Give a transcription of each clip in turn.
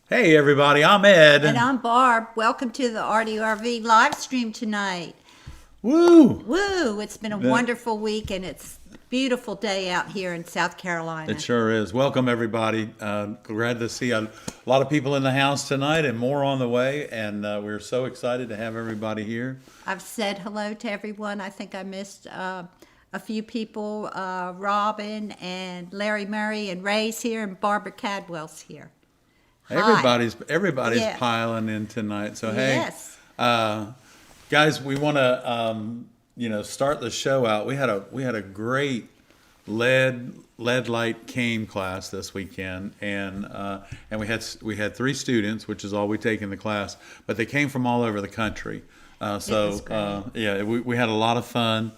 Hey everybody, I'm Ed. And I'm Barb. Welcome to the ARTyRV live stream tonight. Woo! Woo! It's been a That- wonderful week and it's a beautiful day out here in South Carolina. It sure is. Welcome everybody. Glad to see a lot of people in the house tonight and more on the way. And we're so excited to have everybody here. I've said hello to everyone. I think I missed a few people. Robin and Larry Murray and Ray's here and Barbara Cadwell's here. Hi. Everybody's Yeah. piling in tonight. So Yes. hey, guys, we want to start the show out. We had a great lead light cane class this weekend, and we had 3 students, which is all we take in the class, but they came from all over the country. was great. We had a lot of fun,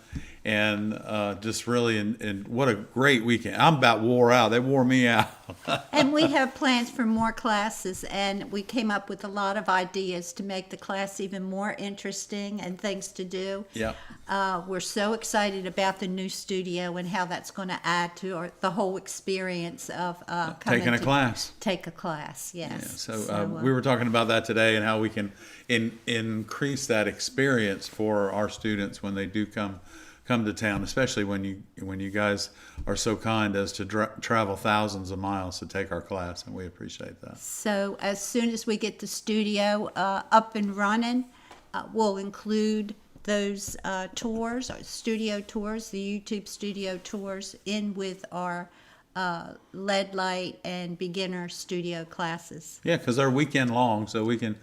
and just really, and what a great weekend. I'm about wore out. They wore me out. And we have plans for more classes, and we came up with a lot of ideas to make the class even more interesting and things to do. Yeah. We're so excited about the new studio and how that's going to add to the whole experience of coming Taking a class. Take a class, yes. Yeah, so we were talking about that today and how we can increase that experience for our students when they do come to town, especially when you guys are so kind as to travel thousands of miles to take our class, and we appreciate that. So as soon as we get the studio up and running, we'll include those tours, our studio tours, the YouTube studio tours, in with our lead light and beginner studio classes. Yeah, because they're weekend long, so we can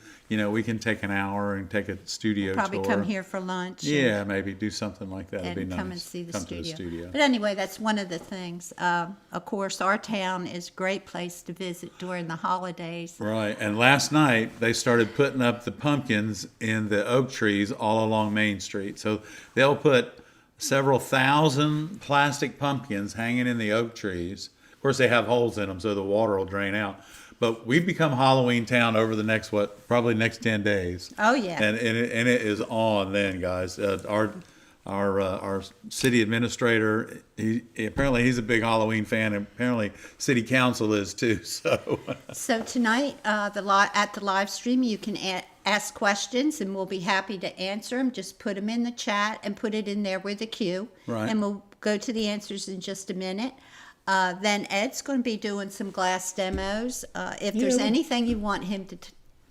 take an hour and take a studio Probably tour. come here for lunch. Yeah, maybe do something like that. It'd be And nice. come and see the Come to studio. But anyway, that's one of the things. Of course, our town is a great place to visit during the holidays. Right, and last night they started putting up the pumpkins in the oak trees all along Main Street. So they'll put several thousand plastic pumpkins hanging in the oak trees. Of course, they have holes in them so the water will drain out. But we've become Halloween town over the next probably next 10 days. Oh yeah. And it is on then, guys. Our city administrator, apparently he's a big Halloween fan, and apparently city council is too. So tonight, at the live stream, you can ask questions, and we'll be happy to answer them. Just put them in the chat and put it in there with a Q, Right. and we'll go to the answers in just a minute. Then Ed's going to be doing some glass demos. If there's Yeah. anything you want him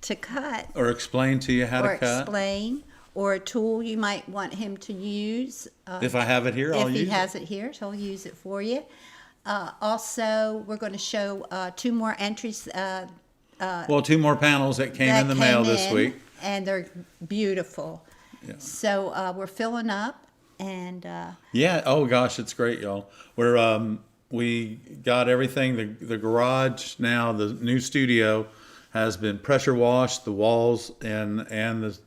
to cut Or explain to you how or to cut. explain, or a tool you might want him to use. If I have it here, I'll If use he it. has it here, he'll use it for you. Also, we're going to show 2 more entries Well, 2 more panels that came in the mail this week. and they're beautiful. Yeah. So we're filling up, and Yeah. Oh gosh, it's great, y'all. We got everything. The garage now, the new studio has been pressure washed. The walls and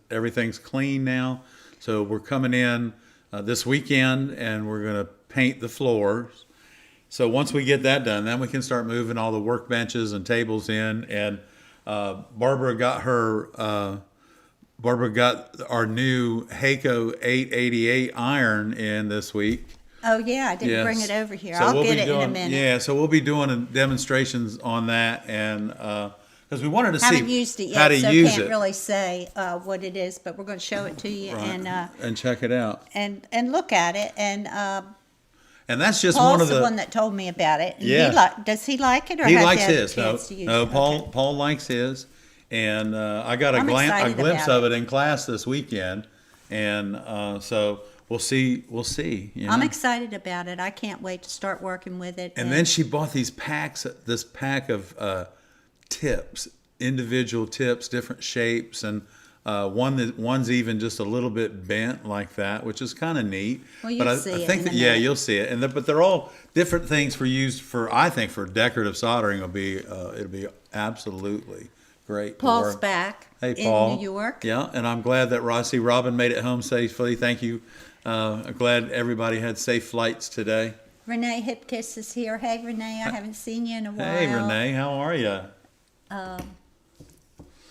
everything's clean now. So we're coming in this weekend and we're going to paint the floors. So once we get that done, then we can start moving all the workbenches and tables in. And Barbara got our new Heiko 888 iron in this week. oh yeah, I didn't Yes. bring it over here. So I'll we'll get be it in a doing- minute. Yeah, so we'll be doing demonstrations on that, and because we wanted to Haven't see used it how yet, to so use can't it, really say what it is, but we're going to show it to you right, and check it out. and look at it. And And that's just Paul's one of the one that told me about it. And Yeah. does he like it, or He has likes had a his. No, chance to use no. it? Paul likes his, and I got a I'm excited glimpse about of it in class this weekend, and so we'll see. You I'm know? excited about it. I can't wait to start working with it. And then she bought this pack of tips, individual tips, different shapes, and one's even just a little bit bent like that, which is kind of neat. Well, you'll but see I it think in a that, yeah, minute. you'll see it. But they're all different things I think for decorative soldering it'll be absolutely great. Paul's back Hey, Paul. in New York. Yeah, and I'm glad that Robin made it home safely. Thank you. I'm glad everybody had safe flights today. Renee Hipkiss is here. Hey, Renee, I haven't seen you in a while. Hey, Renee, how are you?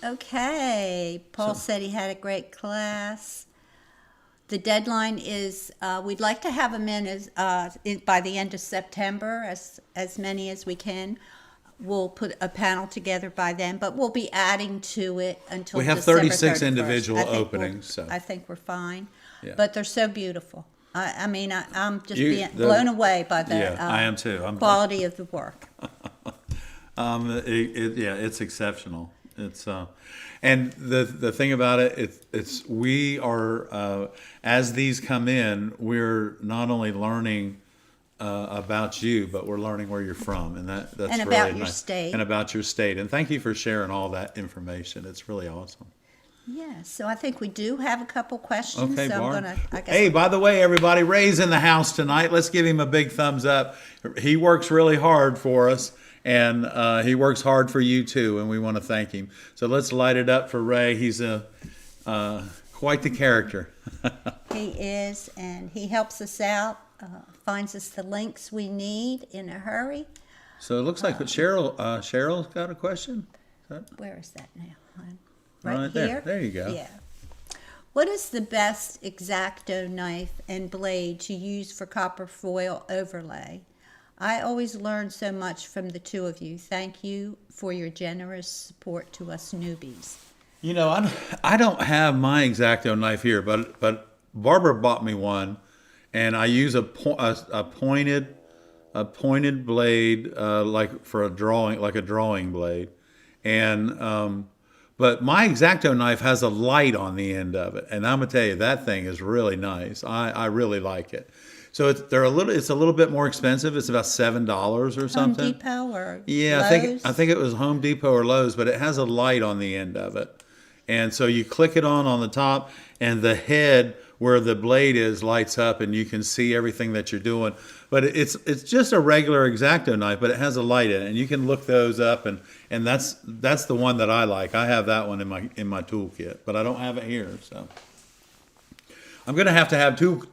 Okay. Paul said he had a great class. The deadline is, we'd like to have them by the end of September, as many as we can. we'll put a panel together by then, but we'll be adding to it until We have December 36 31st. individual I think openings, so. I think we're fine. Yeah. But they're so beautiful. I'm just You- blown away by the Yeah, I am too. quality of the work. It's exceptional. It's and the thing about it, it's we are as these come in, we're not only learning about you, but we're learning where you're from, and that's And really about your nice. state. And about your state. And thank you for sharing all that information. It's really awesome. Yeah, so I think we do have a couple questions. Okay, so Barb. I'm gonna. I guess Hey, by the way, everybody, Ray's in the house tonight. Let's give him a big thumbs up. He works really hard for us, and he works hard for you too, and we want to thank him. So let's light it up for Ray. He's quite the character. he is, and he helps us out, finds us the links we need in a hurry. So it looks like Cheryl's got a question. Where is that now? hon? Right there. There you go. Yeah. What is the best X-Acto knife and blade to use for copper foil overlay? I always learn so much from the two of you. Thank you for your generous support to us newbies. You know, I don't have my X-Acto knife here, but Barbara bought me one, and I use a pointed blade like for a drawing blade, and but my X-Acto knife has a light on the end of it, and I'm gonna tell you that thing is really nice. I really like it. So it's a little bit more expensive. It's about $7 or something. Home Depot or Yeah, Lowe's? I think it was Home Depot or Lowe's, but it has a light on the end of it. And so you click it on the top, and the head where the blade is lights up, and you can see everything that you're doing. But it's just a regular X-Acto knife, but it has a light in it, and you can look those up, and that's the one that I like. I have that one in my toolkit, but I don't have it here. So I'm going to have two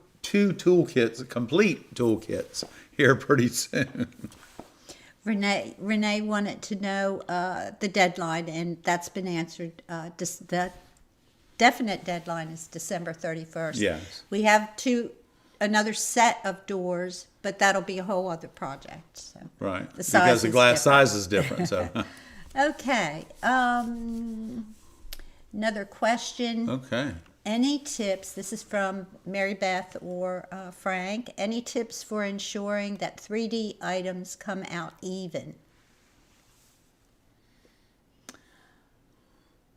toolkits, complete toolkits, here pretty soon. Renee wanted to know the deadline, and that's been answered. The definite deadline is December 31st. Yes. We have another set of doors, but that'll be a whole other project. So. Right, The size because the is glass different. size is different. So Okay. Another question. okay. Any tips, this is from Mary Beth or Frank, any tips for ensuring that 3D items come out even?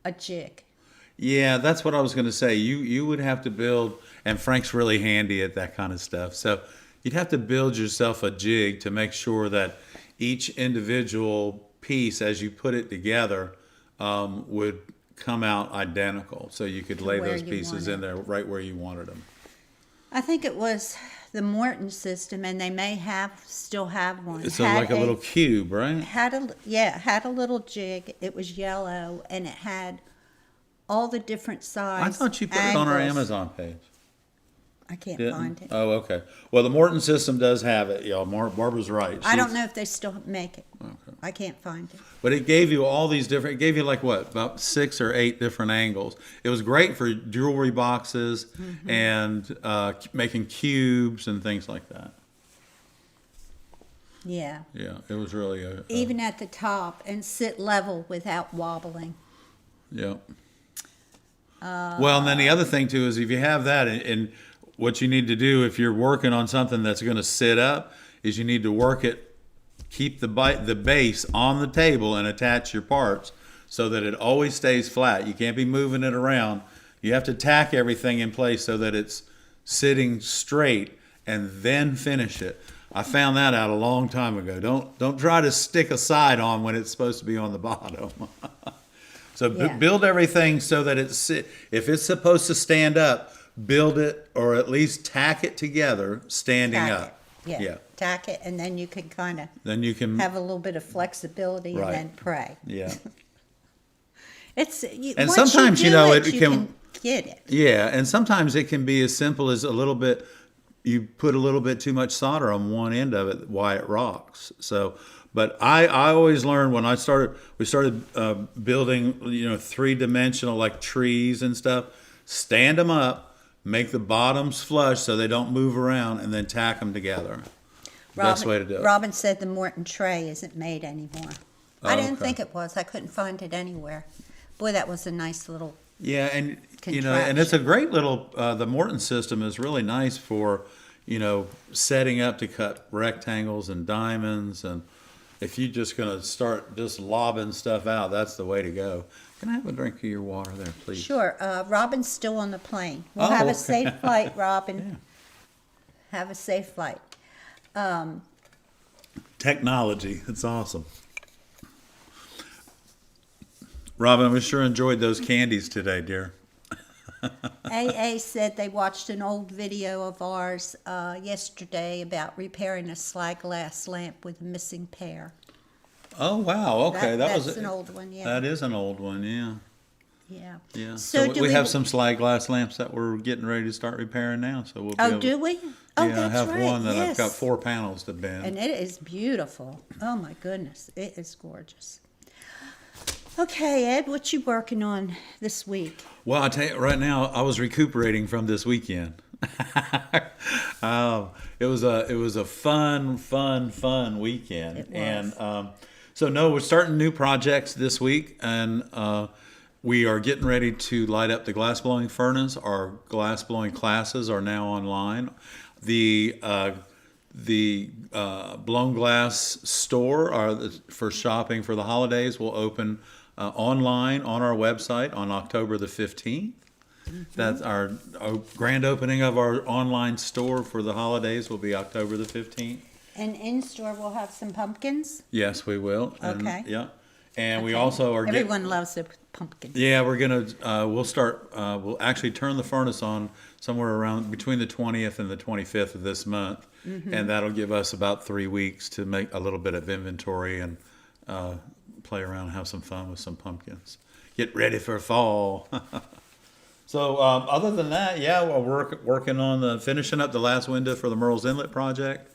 A jig. Yeah, that's what I was going to say. You would have to build, and Frank's really handy at that kind of stuff. So you'd have to build yourself a jig to make sure that each individual piece, as you put it together, would come out identical. So you could lay where those you pieces want in there right where you wanted them. I think it was the Morton system, and they may still have one. It's like a little cube, right? Had a little jig. It was yellow, and it had all the different size. I thought you put it on our angles. Amazon page. I can't Didn't? find it. Oh, okay. Well, the Morton system does have it, y'all. Barbara's right. I don't know if they still make it. Okay. I can't find it. But it gave you all these different, it gave you like what, about 6 or 8 different angles. It was great for jewelry boxes and making cubes and things like that. Yeah. Yeah, it was really Even at the top, and sit level without wobbling. yeah. Well, and then the other thing too is if you have that, and what you need to do if you're working on something that's going to sit up, is you need to work it, keep the base on the table and attach your parts so that it always stays flat. You can't be moving it around. You have to tack everything in place so that it's sitting straight and then finish it. I found that out a long time ago. Don't try to stick a side on when it's supposed to be on the bottom. So Yeah. build everything so that if it's supposed to stand up, build it or at least tack it together standing Tack up. it. Yeah. Tack it, and then you can kind of Then you can have a little bit of flexibility Right. and then pray. yeah. And sometimes, you know, it you can- get it. Yeah, and sometimes it can be as simple as a little bit. You put a little bit too much solder on one end of it, why it rocks. So, but I always learned when we started building, 3-dimensional like trees and stuff. Stand them up, make the bottoms flush so they don't move around, and then tack them together. Best way to do it. Robin said the Morton tray isn't made anymore. I didn't okay. think it was. I couldn't find it anywhere. Boy, that was a nice little. Yeah, and and it's a great little. The Morton system is really nice for, setting up to cut rectangles and diamonds, and if you're just gonna start just lobbing stuff out, that's the way to go. Can I have a drink of your water there, please? Sure. Robin's still on the plane. We'll Oh, have a okay. safe flight, Robin. Yeah. Have a safe flight. Technology, it's awesome. Robin, we sure enjoyed those candies today, dear. AA said they watched an old video of ours yesterday about repairing a slide glass lamp with a missing pair. Oh wow, okay, That's an old one, yeah. That is an old one, yeah. Yeah. Yeah. So do we have some slide glass lamps that we're getting ready to start repairing now. So we'll be Oh, able, do we? Oh, yeah, I that's have right. one that I've got yes. 4 panels to bend. And it is beautiful. Oh my goodness, it is gorgeous. Okay, Ed, what you working on this week? Well, I tell you right now, I was recuperating from this weekend. It was a fun weekend. It was. And so no, we're starting new projects this week, and we are getting ready to light up the glass blowing furnace. Our glass blowing classes are now online. The blown glass store for shopping for the holidays will open online on our website on October the 15th. Mm-hmm. That's our grand opening of our online store for the holidays will be October the 15th. And in store we'll have some pumpkins. Yes, we will. Okay. Yeah. And we Okay. also are Everyone loves a pumpkin. Yeah, we're gonna we'll actually turn the furnace on somewhere around between the 20th and the 25th of this month, and that'll give us about 3 weeks to make a little bit of inventory and play around and have some fun with some pumpkins. Get ready for fall. So other than that, yeah, we're working on finishing up the last window for the Merle's Inlet project,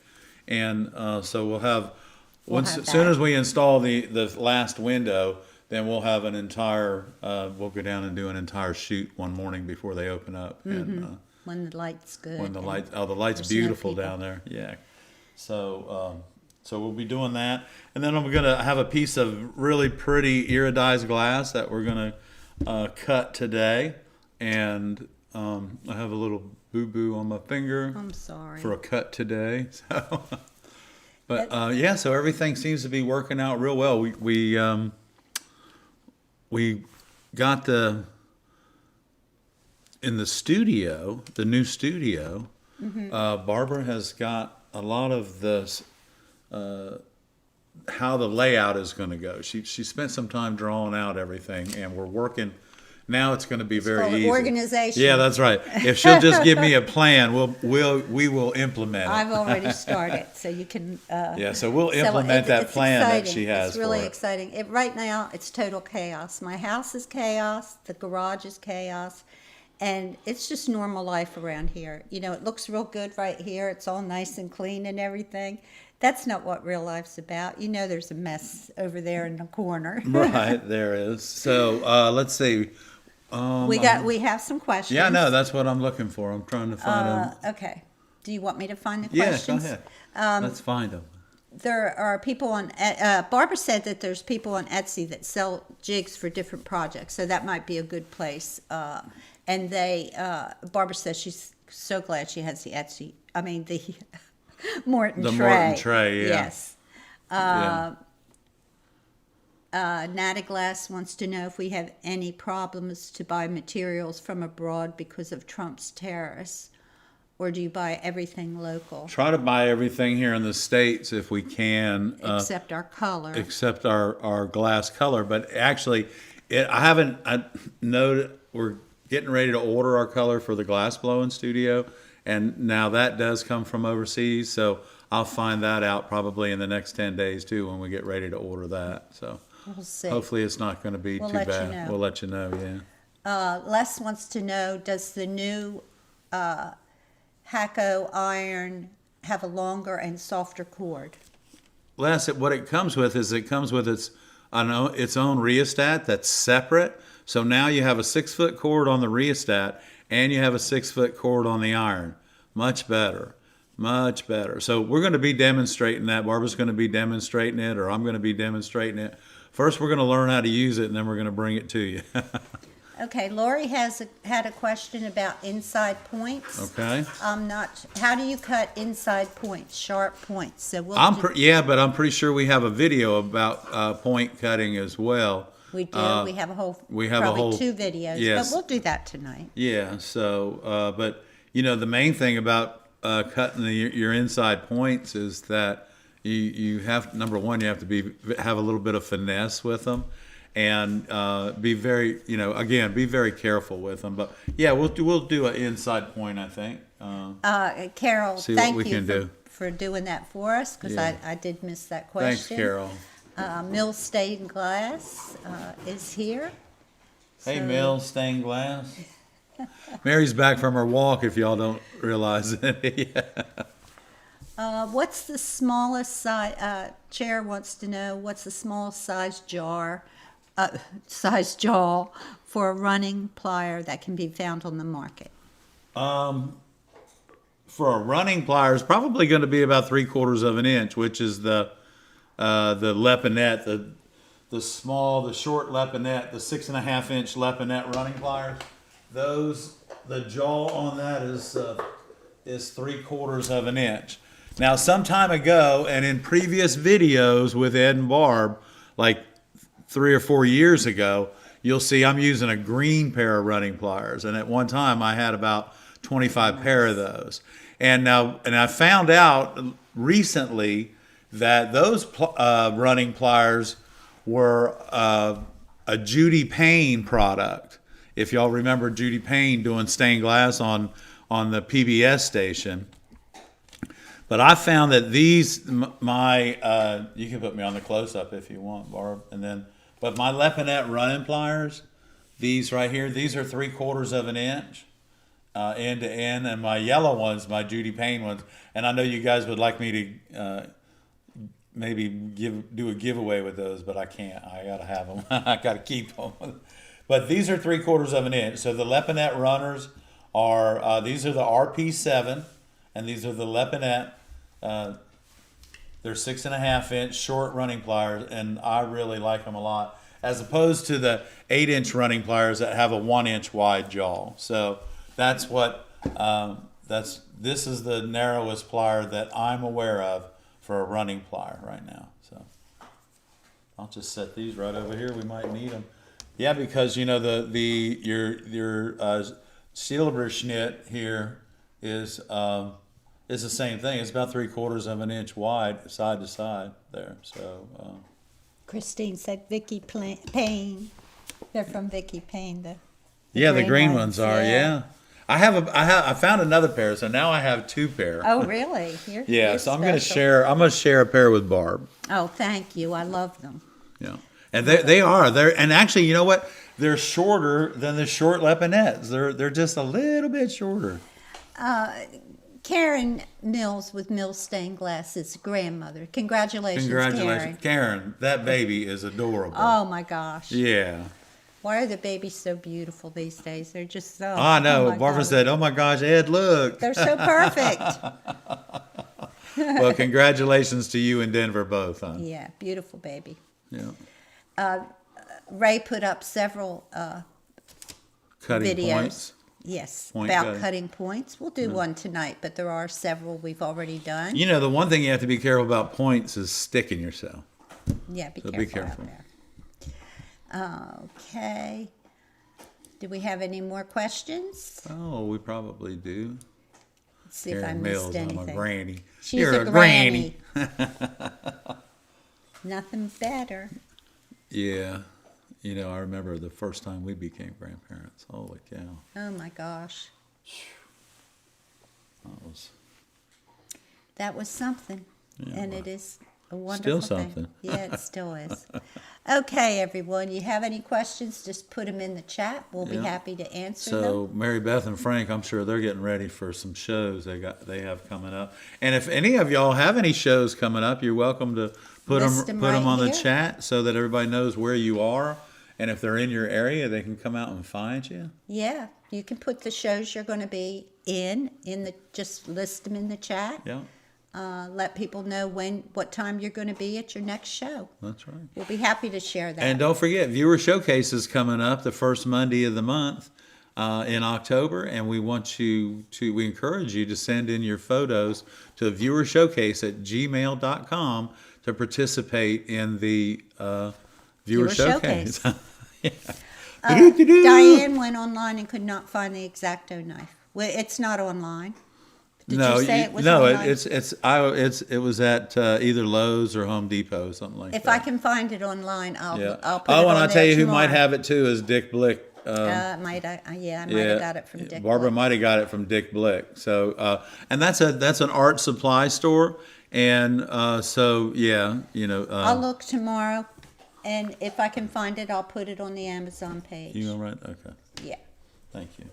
and so we'll have as soon as we install the last window, then we'll have an entire. We'll go down and do an entire shoot one morning before they open up, and When the light's good. when the light's the light's there's no beautiful people. down there. Yeah, so we'll be doing that, and then I'm gonna have a piece of really pretty iridized glass that we're gonna cut today, and I have a little boo boo on my finger I'm sorry. for a cut today. So, but yeah, so everything seems to be working out real well. We got in the studio, the new studio. Barbara has got a lot of this. How the layout is going to go. She spent some time drawing out everything, and we're working. Now it's going to be very called easy. organization. Yeah, that's right. If she'll just give me a plan, we will implement it. I've already started, so you can. Yeah, so we'll implement that plan that she has It's really for it. exciting. Right now, it's total chaos. My house is chaos. The garage is chaos. And it's just normal life around here. You know, it looks real good right here. It's all nice and clean and everything. That's not what real life's about. You know, there's a mess over there in the corner. Right, there is. So let's see. We have some questions. Yeah, no, that's what I'm looking for. I'm trying to find them. Okay. Do you want me to find the Yeah, go questions? ahead. Let's find them. There are people on. Barbara said that there's people on Etsy that sell jigs for different projects, so that might be a good place. And Barbara says she's so glad she has the Etsy. I mean the Morton The tray. Morton tray, yeah. Yes. Yeah. Nata Glass wants to know if we have any problems to buy materials from abroad because of Trump's tariffs, or do you buy everything local Try to buy everything here in the States if we can. except our color? Except our glass color. But actually, I know we're getting ready to order our color for the glass blowing studio, and now that does come from overseas, so I'll find that out probably in the next 10 days too when we get ready to order that. So We'll see. hopefully it's not going to be We'll too let you bad. know. We'll let you know, yeah. Les wants to know, does the new Hacko iron have a longer and softer cord? Les, what it comes with is its own rheostat that's separate. So now you have a 6-foot cord on the rheostat and you have a 6-foot cord on the iron. Much better. Much better. So we're going to be demonstrating that. Barbara's going to be demonstrating it, or I'm going to be demonstrating it. First, we're going to learn how to use it, and then we're going to bring it to you. Okay, Lori had a question about inside points. Okay. How do you cut inside points, sharp points? So we'll Yeah, but I'm pretty sure we have a video about point cutting as well. we do. We have a whole, probably 2 videos, yes. but we'll do that tonight. Yeah. So, but the main thing about cutting your inside points is that you have, number one, you have to have a little bit of finesse with them, and be very, again, be very careful with them. But yeah, we'll do an inside point, I think. Carol, See what thank we you can do. for doing that for us, because Yeah. I did miss that question. Thanks, Carol. Mill Stained Glass is here. Hey, So- Mill Stained Glass. Mary's back from her walk, if y'all don't realize it. Yeah. What's the smallest size? Chair wants to know what's the smallest size jaw for a running plier that can be found on the market. For a running plier, it's probably going to be about 3/4 of an inch, which is the lepinette, the short lepinette, the 6.5 inch lepinette running pliers. The jaw on that is 3/4 of an inch. Now, some time ago, and in previous videos with Ed and Barb, like 3 or 4 years ago, you'll see I'm using a green pair of running pliers, and at one time I had about 25 pair of those. And I found out recently that those running pliers were a Judy Payne product. If y'all remember Judy Payne doing stained glass on the PBS station. But I found that these, you can put me on the close-up if you want, Barb. But my lepinette running pliers, these right here, these are 3/4 of an inch end to end. And my yellow ones, my Judy Payne ones, and I know you guys would like me to maybe do a giveaway with those, but I can't. I got to have them. I got to keep them. But these are 3/4 of an inch. So the lepinette runners are, these are the RP7, and these are the lepinette. They're 6.5 inch short running pliers, and I really like them a lot, as opposed to the 8 inch running pliers that have a 1 inch wide jaw. So that's what this is the narrowest plier that I'm aware of for a running plier right now. So I'll just set these right over here. We might need them. Yeah, because your Silberschnitt here is the same thing. It's about 3/4 of an inch wide, side to side there. So Christine said Vicky Payne. They're from Vicky Payne. The the green ones are. Yeah. I found another pair, so now I have 2 pair. Oh, really? You're So I'm going to special. I'm going to share a pair with Barb. Oh, thank you. I love them. Yeah. And and actually, you know what? They're shorter than the short lepinettes. They're just a little bit shorter. Karen Mills with Mills Stained Glass's grandmother. Congratulations, Karen. That baby is adorable. Oh my gosh. Yeah. Why are the babies so beautiful these days? They're just so. I know. Oh my Barbara God. said, "Oh my gosh, Ed, look." They're so perfect. Well, congratulations to you and Denver both, huh? Yeah, beautiful baby. Yeah. Ray put up several Cutting videos. points. Yes, Point about cutting. cutting points. We'll do one tonight, but there are several we've already done. The one thing you have to be careful about points is sticking yourself. Yeah, be So careful, be careful. out there. Okay. Do we have any more questions? Oh, we probably do. Let's see if I Karen missed Mills, I'm anything. a granny. She's You're a granny. granny. Nothing better. Yeah. I remember the first time we became grandparents. Holy cow. Oh my gosh. That was something. Yeah, And well, it is a wonderful still thing. something. Yeah, it still is. Okay, everyone. You have any questions, just put them in the chat. We'll be Yeah. happy to answer them. So Mary Beth and Frank, I'm sure they're getting ready for some shows they have coming up. And if any of y'all have any shows coming up, you're welcome to put List them 'em right on the here. chat so that everybody knows where you are. And if they're in your area, they can come out and find you. Yeah, you can put the shows you're going to be in just list them in the chat. Yeah, Let people know what time you're going to be at your next show. that's right. We'll be happy to share that. And don't forget, Viewer Showcase is coming up the first Monday of the month in October, and we encourage you to send in your photos to viewershowcase@gmail.com to participate in the Viewer Showcase. Yeah. Diane went online and could not find the X-Acto knife. Well, it's not online. Did you say it was online? It was at either Lowe's or Home Depot, something like that. If I can find it online, I'll put it on and I'll there tell you who tomorrow. might have it too is Dick Blick. I might have got it from Dick. Barbara Blick. might have got it from Dick Blick. So, and that's an art supply store, and so yeah, I'll look tomorrow, and if I can find it, I'll put it on the Amazon page. You all right? Okay. Yeah, Thank you.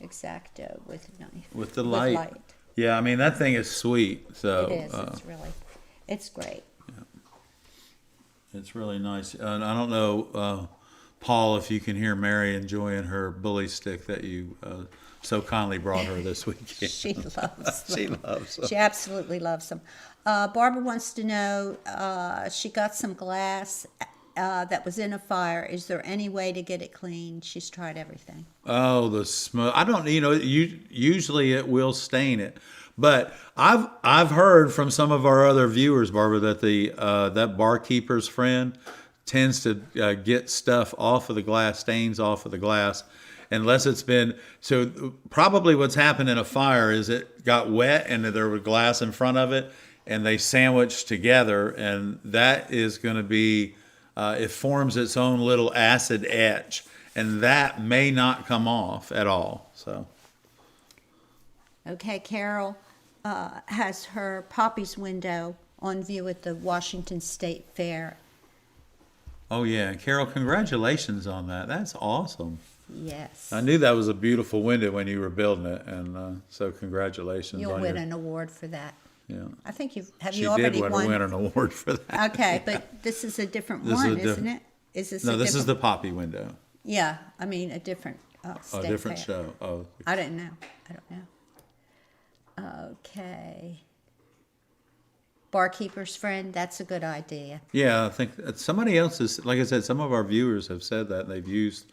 X-Acto with a knife. With the light. Yeah, I mean that thing is sweet. So It is. It's great. It's really nice. And I don't know, Paul, if you can hear Mary enjoying her bully stick that you so kindly brought her this weekend. She loves them. She loves them. She absolutely loves them. Barbara wants to know, she got some glass that was in a fire. Is there any way to get it clean? She's tried everything. Oh, the smoke! I don't. Usually it will stain it, but I've heard from some of our other viewers, Barbara, that that barkeeper's friend tends to get stuff off of the glass, stains off of the glass, unless it's been. So probably what's happened in a fire is it got wet and there was glass in front of it, and they sandwiched together, and that is going to be. It forms its own little acid etch, and that may not come off at all. So, okay, Carol has her Poppy's window on view at the Washington State Fair. oh yeah, Carol, congratulations on that. That's awesome. Yes. I knew that was a beautiful window when you were building it, and so congratulations. You'll on win an award for that. Yeah. I think you She already did won. win an award for that. Okay, but this is a different This is one, a isn't it? Is this No, a this is different? the Poppy window. Yeah, I mean a different state A different fair. show. Oh, I don't know. Okay. Barkeeper's friend, that's a good idea. yeah. I think somebody else is. Like I said, some of our viewers have said that they've used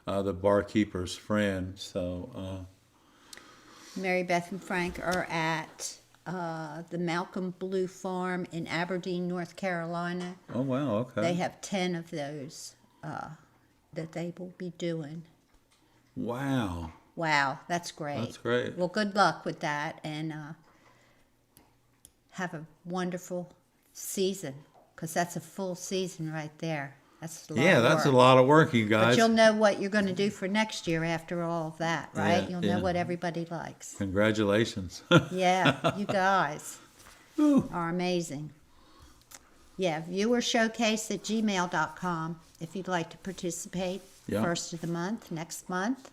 the barkeeper's friend. So. Mary Beth and Frank are at the Malcolm Blue Farm in Aberdeen, North Carolina. Oh wow. Okay. They have 10 of those that they will be doing. Wow. Wow, that's great. That's great. Well, good luck with that, and have a wonderful season, because that's a full season right there. That's a lot of That's work. a lot of work, you But guys. you'll know what you're going to do for next year after all of that, right? Yeah, You'll yeah. know what everybody likes. Congratulations. Yeah, you guys are amazing. Yeah, viewershowcase@gmail.com if you'd like to participate. Yeah. First of the month, next month.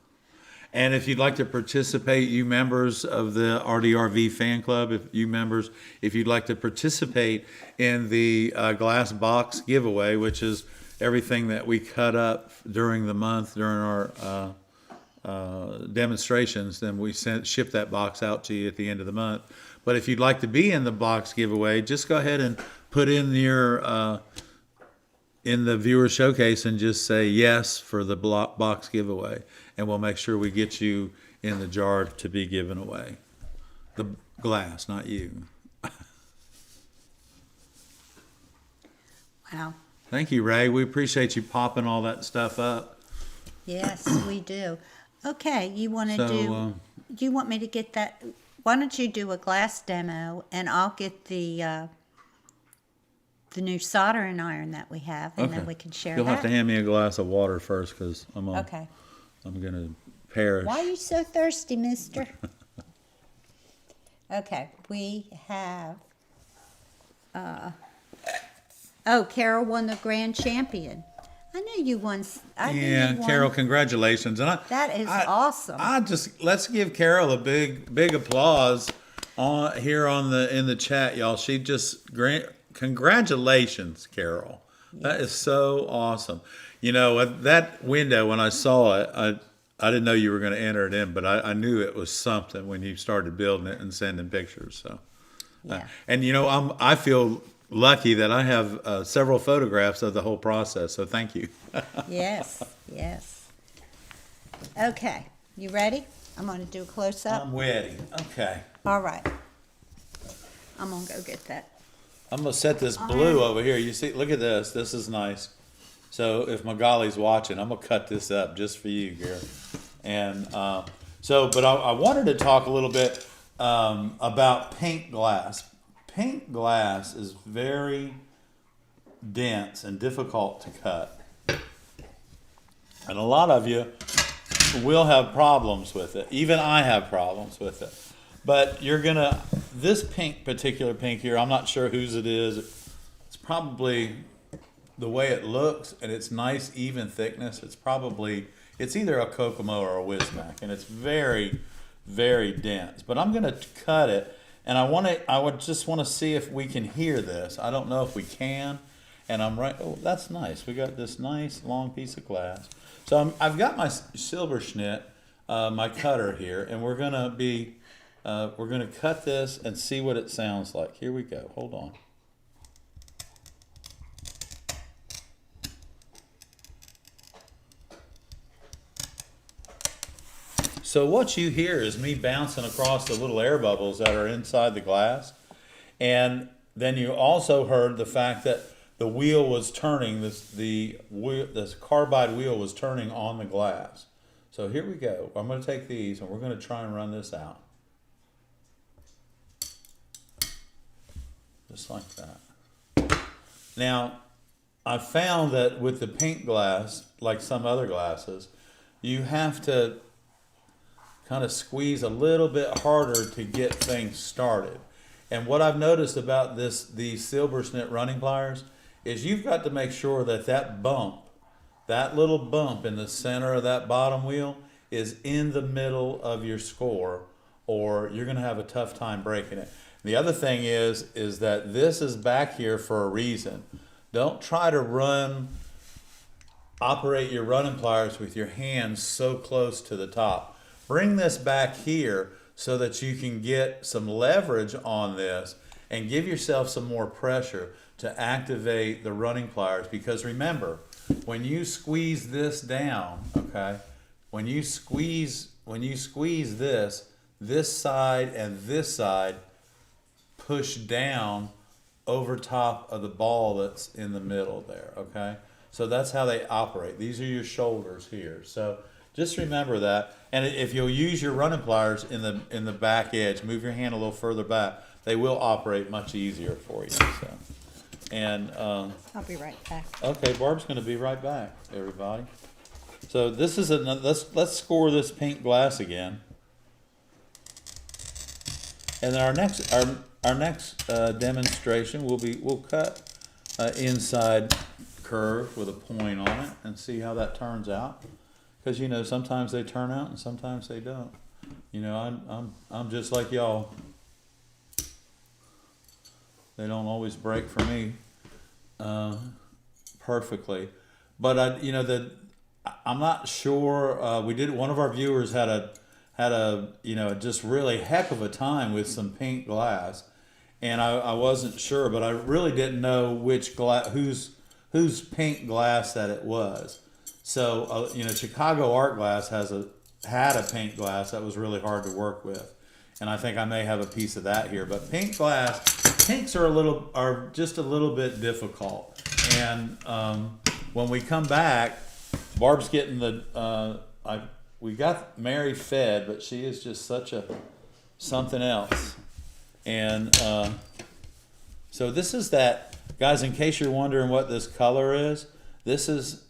And if you'd like to participate, you members of the ARTyRV fan club, if you'd like to participate in the glass box giveaway, which is everything that we cut up during the month during our demonstrations, then we ship that box out to you at the end of the month. But if you'd like to be in the box giveaway, just go ahead and put in your in the viewer showcase and just say yes for the box giveaway, and we'll make sure we get you in the jar to be given away. The glass, not you. Wow. Thank you, Ray. We appreciate you popping all that stuff up. Yes, we do. Okay, you want to So, do you want me to get that? Why don't you do a glass demo, and I'll get the new soldering iron that we have, and then we can share You'll that. have to hand me a glass of water first, because I'm Okay. gonna perish. Why are you so thirsty, mister? Okay, we have... Carol won the grand champion. I knew you won. Yeah, Carol, congratulations! And That is awesome. Let's give Carol a big applause in the chat, y'all. Congratulations, Carol. That is so awesome. You know, that window, when I saw it, I didn't know you were going to enter it in, but I knew it was something when you started building it and sending pictures. So, Yeah. and you know, I feel lucky that I have several photographs of the whole process. So thank you. Yes, yes. Okay, you ready? I'm going to do a close-up. I'm ready. Okay. All right. I'm going to go get that. I'm gonna set this blue over here. You see, look at this. This is nice. So if Magali's watching, I'm gonna cut this up just for you, Gary. And but I wanted to talk a little bit about paint glass. Paint glass is very dense and difficult to cut, and a lot of you will have problems with it. Even I have problems with it. But this particular pink here, I'm not sure whose it is. It's probably the way it looks, and it's nice, even thickness. It's either a Kokomo or a Wismac, and it's very, very dense. But I'm gonna cut it, and I would just want to see if we can hear this. I don't know if we can, and oh, that's nice. We got this nice long piece of glass. So I've got my Silberschnitt, my cutter here, and we're gonna cut this and see what it sounds like. Here we go. Hold on. So what you hear is me bouncing across the little air bubbles that are inside the glass. And then you also heard the fact that the wheel was turning, this carbide wheel was turning on the glass. So here we go. I'm going to take these and we're going to try and run this out. Just like that. Now, I found that with the pink glass, like some other glasses, you have to kind of squeeze a little bit harder to get things started. And what I've noticed about these Silberschnitt running pliers is you've got to make sure that little bump in the center of that bottom wheel is in the middle of your score, or you're going to have a tough time breaking it. The other thing is that this is back here for a reason. Don't try to operate your running pliers with your hands so close to the top. Bring this back here so that you can get some leverage on this and give yourself some more pressure to activate the running pliers. Because remember, when you squeeze this down, okay, when you squeeze this side and this side push down over top of the ball that's in the middle there, okay? So that's how they operate. These are your shoulders here. So just remember that. And if you'll use your running pliers in the back edge, move your hand a little further back, they will operate much easier for you. So, and I'll be right back. okay, Barb's going to be right back, everybody. So this is let's score this pink glass again. And then our next demonstration we'll cut inside curve with a point on it and see how that turns out. Because you know sometimes they turn out and sometimes they don't. You know I'm just like y'all. They don't always break for me perfectly, but I'm not sure. We did. One of our viewers had a just really heck of a time with some pink glass, and I wasn't sure, but I really didn't know which whose pink glass that it was. So Chicago Art Glass had a pink glass that was really hard to work with, and I think I may have a piece of that here. But pinks are just a little bit difficult, and when we come back, Barb's getting we got Mary fed, but she is just such something else. And so this is that, guys, in case you're wondering what this color is, this is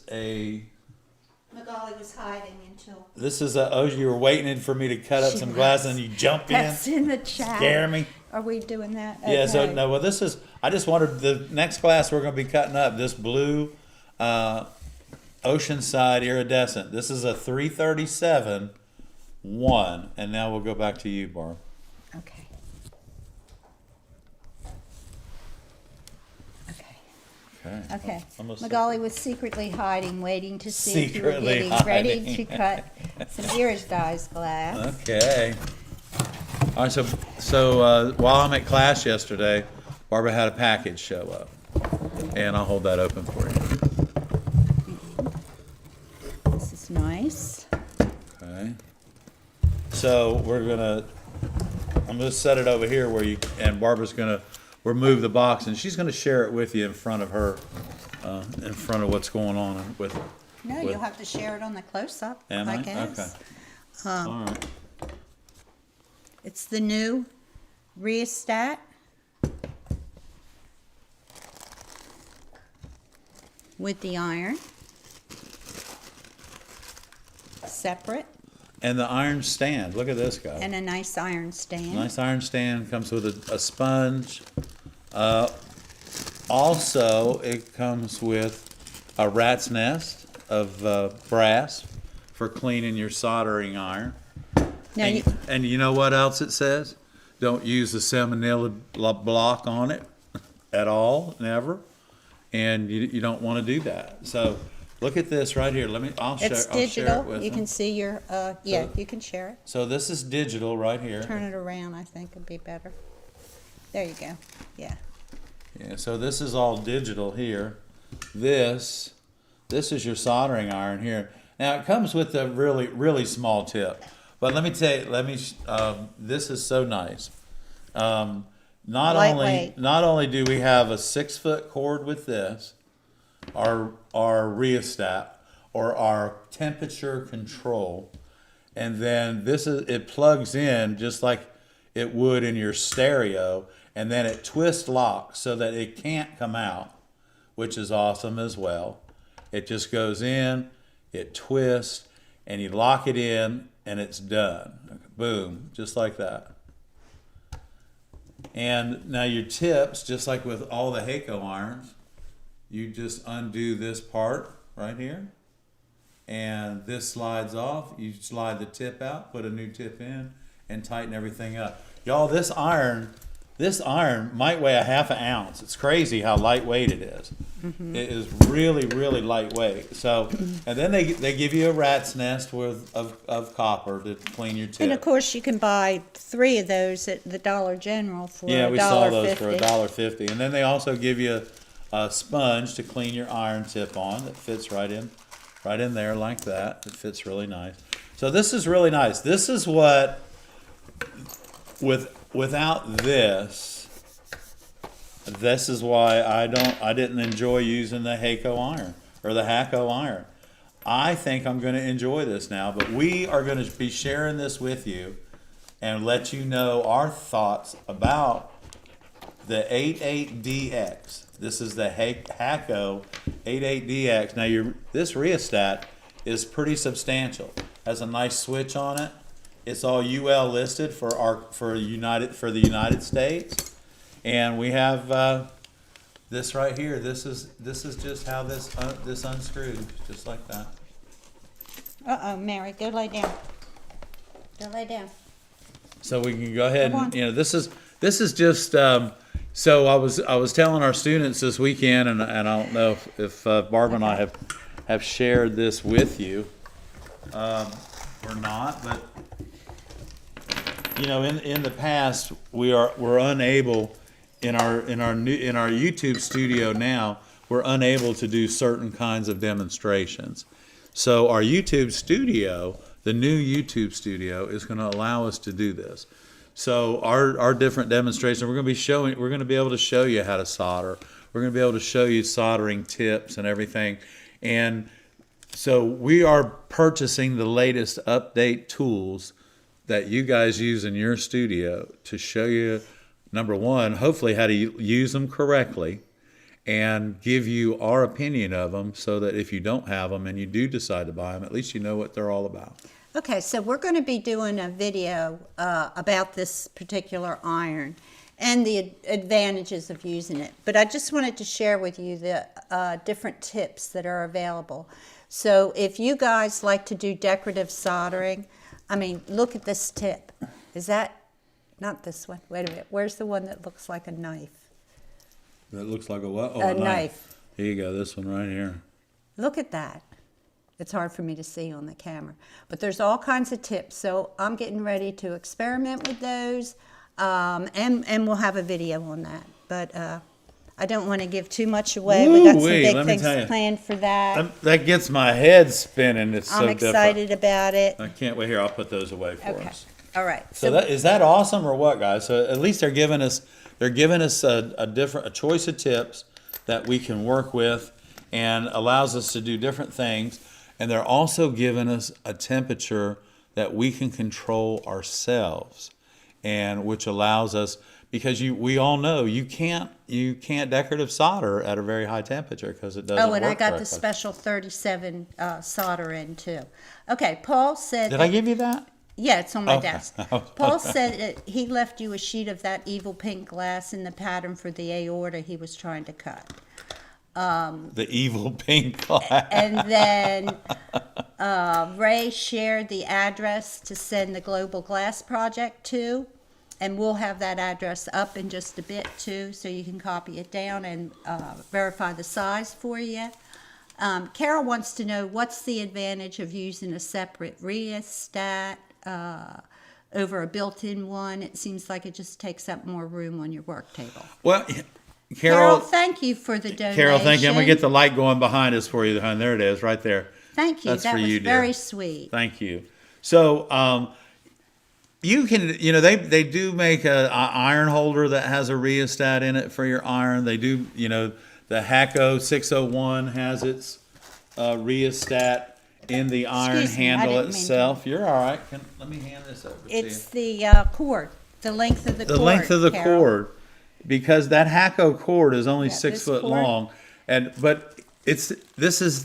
a... Magali was hiding until... you were waiting for me to cut up some glass and you jump in? That's in the chat. Scare me? Are we doing that? Yeah, so Okay. no, well I just wanted the next glass we're going to be cutting up, this blue Oceanside Iridescent. This is a 337-1, and now we'll go back to you, Barb. Okay. Okay. Almost Magali was secretly hiding, waiting to see if you were Secretly getting ready hiding. to cut some ARTyRV glass. Okay. All right, while I'm at class yesterday, Barbara had a package show up. And I'll hold that open for you. This is nice. Okay. So I'm gonna set it over here and Barbara's gonna remove the box and she's gonna share it with you in front of her, in front of what's going on with it. No, you'll have to share it on the close-up, Am I? guess. Okay. All right. It's the new rheostat. With the iron. Separate. And the iron stand. Look at this guy. And a nice iron stand. Nice iron stand. Comes with a sponge. Also, it comes with a rat's nest of brass for cleaning your soldering iron. Now And you know what else it says? Don't use the salmonella block on it at all, never. And you don't want to do that. So look at this right here. I'll share it with you them. can see your, you can share it. So this is digital right here. Turn it around, I think would be better. There you go. Yeah. Yeah, so this is all digital here. This is your soldering iron here. Now it comes with a really, really small tip. But let me tell you, this is so nice. Not only do we have a 6-foot cord with this, our rheostat or our temperature control, and then it plugs in just like it would in your stereo, and then it twist locks so that it can't come out, which is awesome as well. It just goes in, it twists, and you lock it in, and it's done. Boom, just like that. And now your tips, just like with all the Hakko irons, you just undo this part right here, and this slides off. You slide the tip out, put a new tip in, and tighten everything up. Y'all, this iron might weigh a ½ ounce. It's crazy how lightweight it is. Mm-hmm. It is really, really lightweight. So, and then they give you a rat's nest of copper to clean your tip. And of course, you can buy 3 of those at the Dollar General for we saw those $1.50. for $1.50. And then they also give you a sponge to clean your iron tip on that fits right in there like that. It fits really nice. So this is really nice. This is what without this is why I didn't enjoy using the Hakko iron or the Hakko iron. I think I'm going to enjoy this now, but we are going to be sharing this with you and let you know our thoughts about the 88DX. This is the Hakko 88DX. Now this rheostat is pretty substantial. Has a nice switch on it. It's all UL listed for the United States, and we have this right here. This is just how this unscrews, just like that. Mary, go lay down. Go lay down. So we can go ahead and this is just. So I was telling our students this weekend, and I don't know if Barb and I have shared this with you or not, but. In the past, we're unable in our YouTube studio now. We're unable to do certain kinds of demonstrations. So our YouTube studio, the new YouTube studio, is going to allow us to do this. So our different demonstrations, we're going to be able to show you how to solder. We're going to be able to show you soldering tips and everything. And so we are purchasing the latest update tools that you guys use in your studio to show you, number one, hopefully how to use them correctly, and give you our opinion of them so that if you don't have them and you do decide to buy them, at least you know what they're all about. Okay, so we're going to be doing a video about this particular iron and the advantages of using it. But I just wanted to share with you the different tips that are available. So if you guys like to do decorative soldering, look at this tip. Is that not this one? Wait a minute. Where's the one that looks like a knife? That looks like a what? Oh, a knife. Here you go, this one right here. Look at that. It's hard for me to see on the camera. But there's all kinds of tips. So I'm getting ready to experiment with those. And we'll have a video on that. But I don't want to give too much away. We got some Woo-wee, big let me tell things you. planned for that. That gets my head spinning. It's so I'm excited about it. different. I can't wait. Here, I'll put those away for Okay. us. All right. So is that awesome or what, guys? So at least they're giving us a choice of tips that we can work with, and allows us to do different things. And they're also giving us a temperature that we can control ourselves, and which allows us, because we all know you can't decorative solder at a very high temperature because it doesn't. Oh, and I work got the correctly. special 37 solder in too. Okay, Paul said. Did I give you that? Yeah, it's on my Okay. desk. Paul said that he left you a sheet of that evil pink glass in the pattern for the aorta he was trying to cut. The evil pink glass. And then Ray shared the address to send the Global Glass Project to, and we'll have that address up in just a bit too, so you can copy it down and verify the size for you. Carol wants to know, what's the advantage of using a separate rheostat over a built-in one? It seems like it just takes up more room on your work table. Well, Carol, thank you for the donation. Carol, thank you. I'm gonna get the light going behind us for you, hon. There it is, right there. Thank you. That's That for was you, dear. very sweet. Thank you. So, you can, they do make a iron holder that has a rheostat in it for your iron. They do, the Hacko 601 has its rheostat in the iron Excuse me, I handle didn't mean to. itself. You're all right. Let me hand this over to you. It's the cord, the length of the cord. The length of the Carol. cord, because that Hacko cord is only Yeah, 6 this foot cord. long, but this is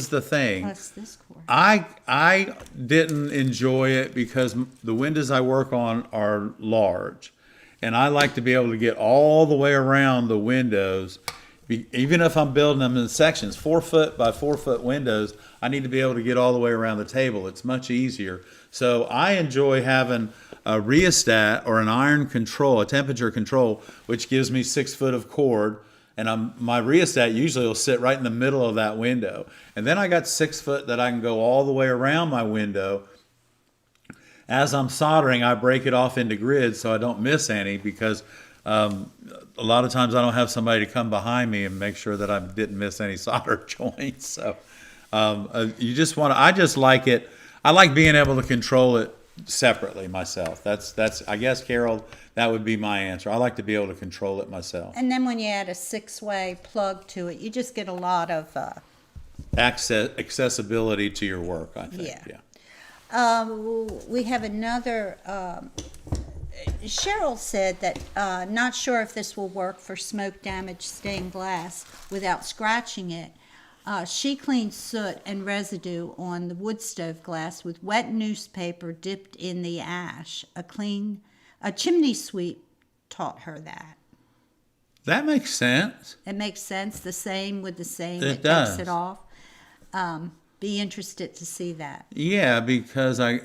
the thing. Plus this cord. I didn't enjoy it because the windows I work on are large, and I like to be able to get all the way around the windows. Even if I'm building them in sections, 4 foot by 4 foot windows, I need to be able to get all the way around the table. It's much easier. So I enjoy having a rheostat or an iron control, a temperature control, which gives me 6 foot of cord. And my rheostat usually will sit right in the middle of that window. And then I got 6 foot that I can go all the way around my window. As I'm soldering, I break it off into grids so I don't miss any, because a lot of times I don't have somebody to come behind me and make sure that I didn't miss any solder joints. So I just like it. I like being able to control it separately myself. That's I guess, Carol, that would be my answer. I like to be able to control it myself. And then when you add a 6-way plug to it, you just get a lot of Accessibility to your work, I think. Yeah. We have another. Cheryl said that not sure if this will work for smoke damaged stained glass without scratching it. She cleaned soot and residue on the wood stove glass with wet newspaper dipped in the ash. A chimney sweep taught her that. That makes sense. It makes sense. The same with the same. It Takes does. it off. Be interested to see that. Yeah, because I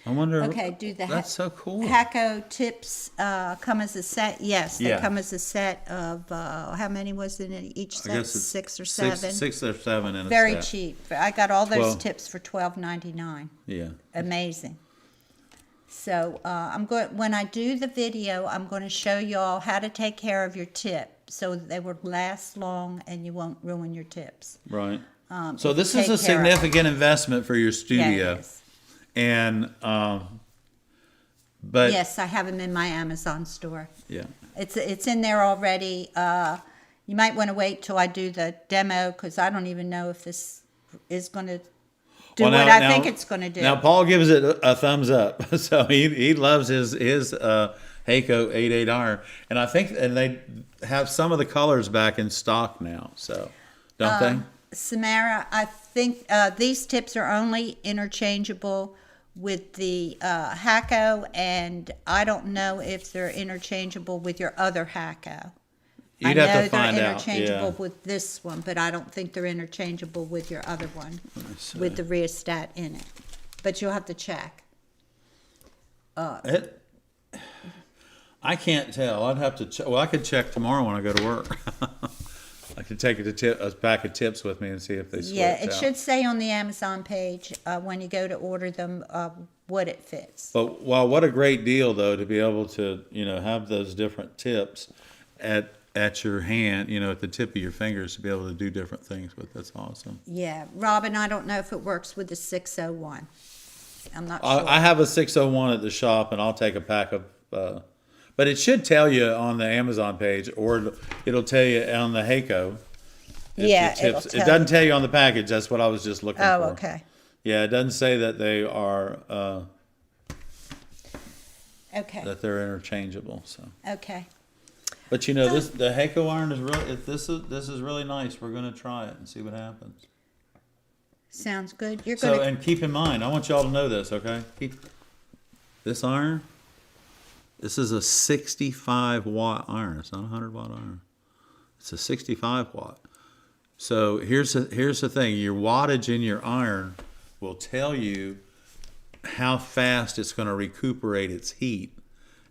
wonder. Okay, do the That's so cool. Hacko tips come as a set? Yes, they Yeah. come as a set of how many was in each set? I guess it's 6 or 7. 6 or 7 in a Very set. cheap. I got all those 12. tips for $12.99. Yeah. Amazing. So when I do the video, I'm going to show y'all how to take care of your tip so that they will last long and you won't ruin your tips. Right. So if this you is a take care of it. significant investment for your studio. Yeah, it is. And but Yes, I have them in my Amazon store. yeah. It's in there already. You might want to wait till I do the demo, because I don't even know if this is going to do Well, what I think it's going to do. Now Paul gives it a thumbs up, so he loves his Hako 88 iron, and I think they have some of the colors back in stock now. So don't they? Samara, I think these tips are only interchangeable with the Hacko, and I don't know if they're interchangeable with your other Hacko. You'd I have know to find they're out. interchangeable Yeah. with this one, but I don't think they're interchangeable with your other one see. with the rheostat in it. But you'll have to check. I can't tell. I'd have to check. Well, I could check tomorrow when I go to work. I could take a pack of tips with me and see if they switch Yeah, it out. should say on the Amazon page when you go to order them what it fits. But wow, what a great deal though to be able to have those different tips at your hand, at the tip of your fingers to be able to do different things with. That's awesome. Yeah, Robin, I don't know if it works with the 601. I'm not sure. I have a 601 at the shop, and I'll take a pack of. But it should tell you on the Amazon page, or it'll tell you on the Heiko. Yeah, It doesn't tell you on the package. That's what I was just looking for. Oh, okay. Yeah, it doesn't say that they are Okay. that they're interchangeable. So. Okay. But the Heiko iron is really this is really nice. We're gonna try it and see what happens. Sounds good. You're So, going and keep in mind, I want y'all to know this, okay? This iron, this is a 65 watt iron. It's not a 100 watt iron. It's a 65 watt. So here's the thing. Your wattage in your iron will tell you how fast it's going to recuperate its heat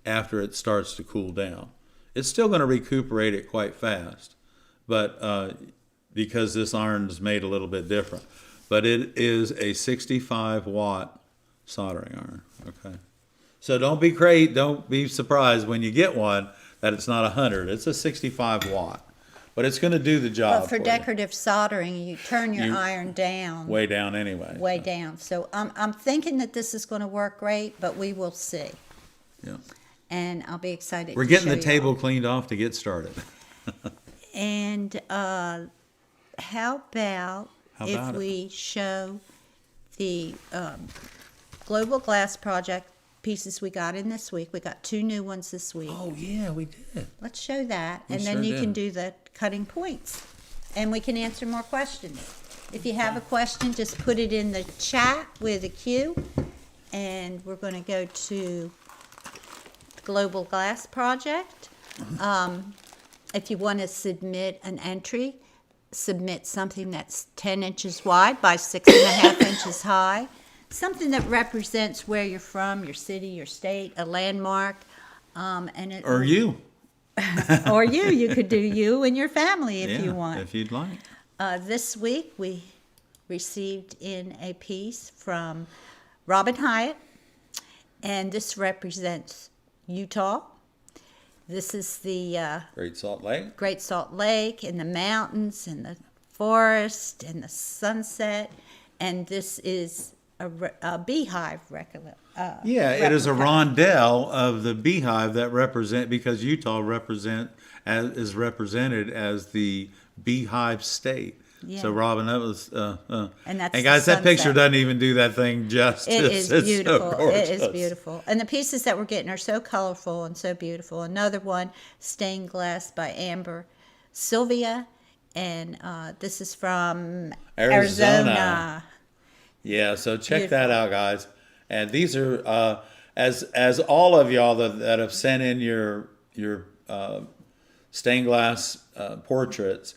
after it starts to cool down. It's still going to recuperate it quite fast, but because this iron is made a little bit different. But it is a 65 watt soldering iron. Okay, so don't be surprised when you get one that it's not 100. It's a 65 watt, but it's going to do the job. But for decorative soldering, you turn your iron down. Way down anyway. Way down. So I'm thinking that this is going to work great, but we will see. Yeah. And I'll be excited. We're getting the table cleaned off to get started. And how about if we show the Global Glass Project pieces we got in this week? We got 2 new ones this week. Oh yeah, we did. Let's show that, and sure then you can did. do the cutting points, and we can answer more questions. If you have a question, just put it in the chat with a Q, and we're going to go to the Global Glass Project. If you want to submit an entry, submit something that's 10 inches wide by 6.5 inches high, something that represents where you're from, your city, your state, a landmark, and it Or you. or you could do you and your family if you want. If you'd like. This week we received in a piece from Robin Hyatt, and this represents Utah. This is the Great Salt Lake. Great Salt Lake and the mountains and the forest and the sunset, and this is a beehive replica. It is a rondelle of the beehive that because Utah is represented as the beehive state. Yeah. So Robin, that was and that's and guys, the that picture sunset. doesn't even do that thing justice. It is It's beautiful. so It is gorgeous. beautiful. And the pieces that we're getting are so colorful and so beautiful. Another one, Stained Glass by Amber Sylvia. And this is from Arizona. Yeah, so check Beautiful. that out, guys. And these are as all of y'all that have sent in your stained glass portraits.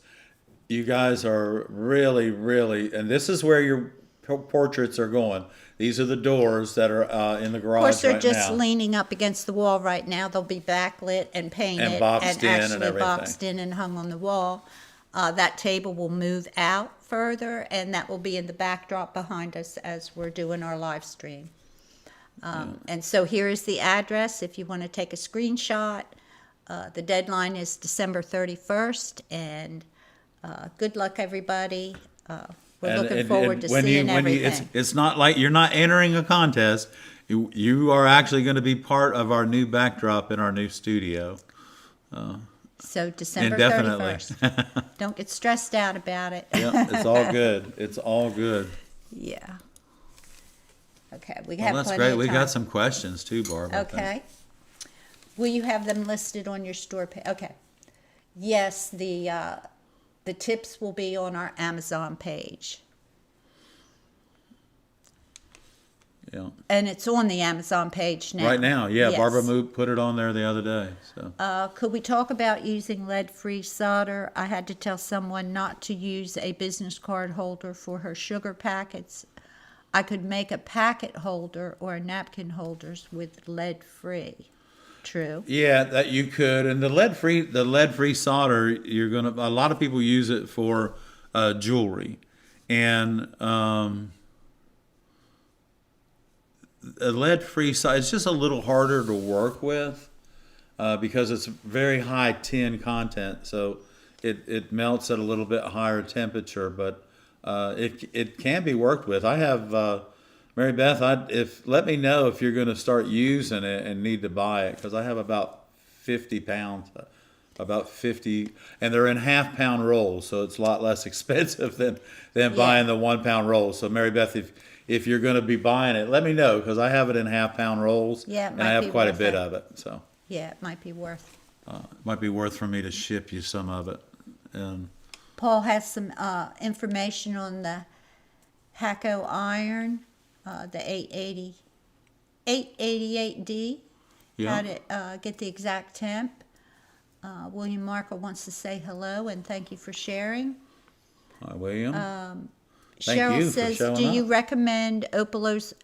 You guys are really, really, and this is where your portraits are going. These are the doors that are in the garage Of course, they're right just now. leaning up against the wall right now. They'll be backlit and painted And boxed in and actually everything. boxed in and hung on the wall. That table will move out further, and that will be in the backdrop behind us as we're doing our live stream. And so here is the address if you want to take a screenshot. The deadline is December 31st, and good luck, everybody. We're looking forward to seeing everything. It's not like you're not entering a contest. You are actually going to be part of our new backdrop in our new studio. So December Indefinitely. 31st. Don't get stressed out about it. Yeah, it's all good. It's all good. Yeah. Okay, we Well, have that's plenty great. of We time. got some questions too, Barb. I think. Okay. Will you have them listed on your store page? Okay. Yes, the tips will be on our Amazon page. Yeah. And it's on the Amazon page now. Right now, yeah. Yes. Barbara put it on there the other day. So. Could we talk about using lead-free solder? I had to tell someone not to use a business card holder for her sugar packets. I could make a packet holder or napkin holders with lead-free. True. Yeah, that you could, and the lead free solder, a lot of people use it for jewelry, and a lead free solder, it's just a little harder to work with because it's very high tin content, so it melts at a little bit higher temperature, but it can be worked with. I have. Mary Beth, let me know if you're going to start using it and need to buy it, because I have about 50 pounds, and they're in half-pound rolls, so it's a lot less expensive than buying the 1 pound rolls. So Mary Beth, if you're going to be buying it, let me know, because I have it in half-pound rolls, and I have quite a bit of it. So yeah, it might be worth. it might be worth for me to ship you some of it. And Paul has some information on the Hacko iron. The 888D, how to get the exact temp. William Markle wants to say hello and thank you for sharing. Hi, William. Cheryl says, do you recommend opalescent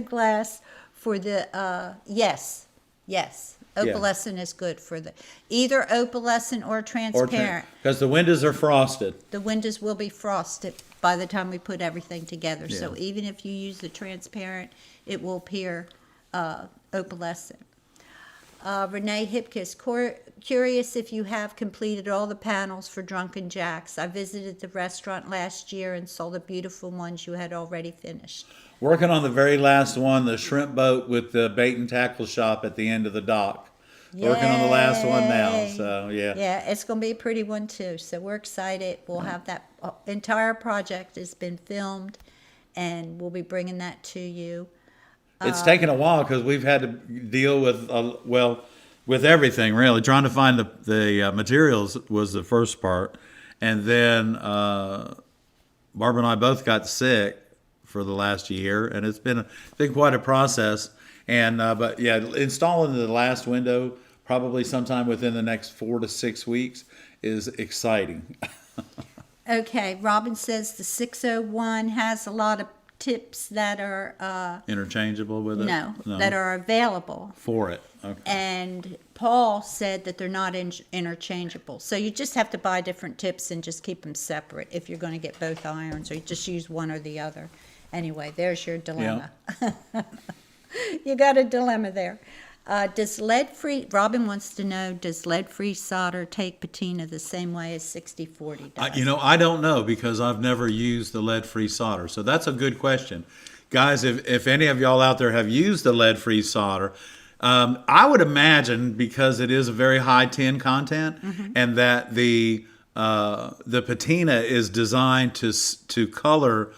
glass for the, yes. Opalescent is good for either opalescent or transparent. Because the windows are frosted. The windows will be frosted by the time we put everything together. Yeah. So even if you use the transparent, it will appear opalescent. Renee Hipke is curious if you have completed all the panels for Drunken Jack's. I visited the restaurant last year and saw the beautiful ones you had already finished. Working on the very last one, the shrimp boat with the bait and tackle shop at the end of the dock. Yay. Working on the last one now, so yeah. Yeah, it's going to be a pretty one too, so we're excited. We'll have that entire project has been filmed, and we'll be bringing that to you. It's taken a while because we've had to deal with, with everything really. Trying to find the materials was the first part, and then Barb and I both got sick for the last year, and it's been quite a process. And but yeah, installing the last window probably sometime within the next 4 to 6 weeks is exciting. Okay, Robin says the 601 has a lot of tips that are interchangeable with it. No, that are available for it. Okay. And Paul said that they're not interchangeable, so you just have to buy different tips and just keep them separate if you're going to get both irons, or you just use one or the other. Anyway, there's your dilemma. Yeah. You got a dilemma there. Does lead-free, Robin wants to know, does lead-free solder take patina the same way as 6040 does? I don't know, because I've never used the lead-free solder. So that's a good question. Guys, if any of y'all out there have used the lead-free solder, I would imagine, because it is a very high tin content, and that the patina is designed to color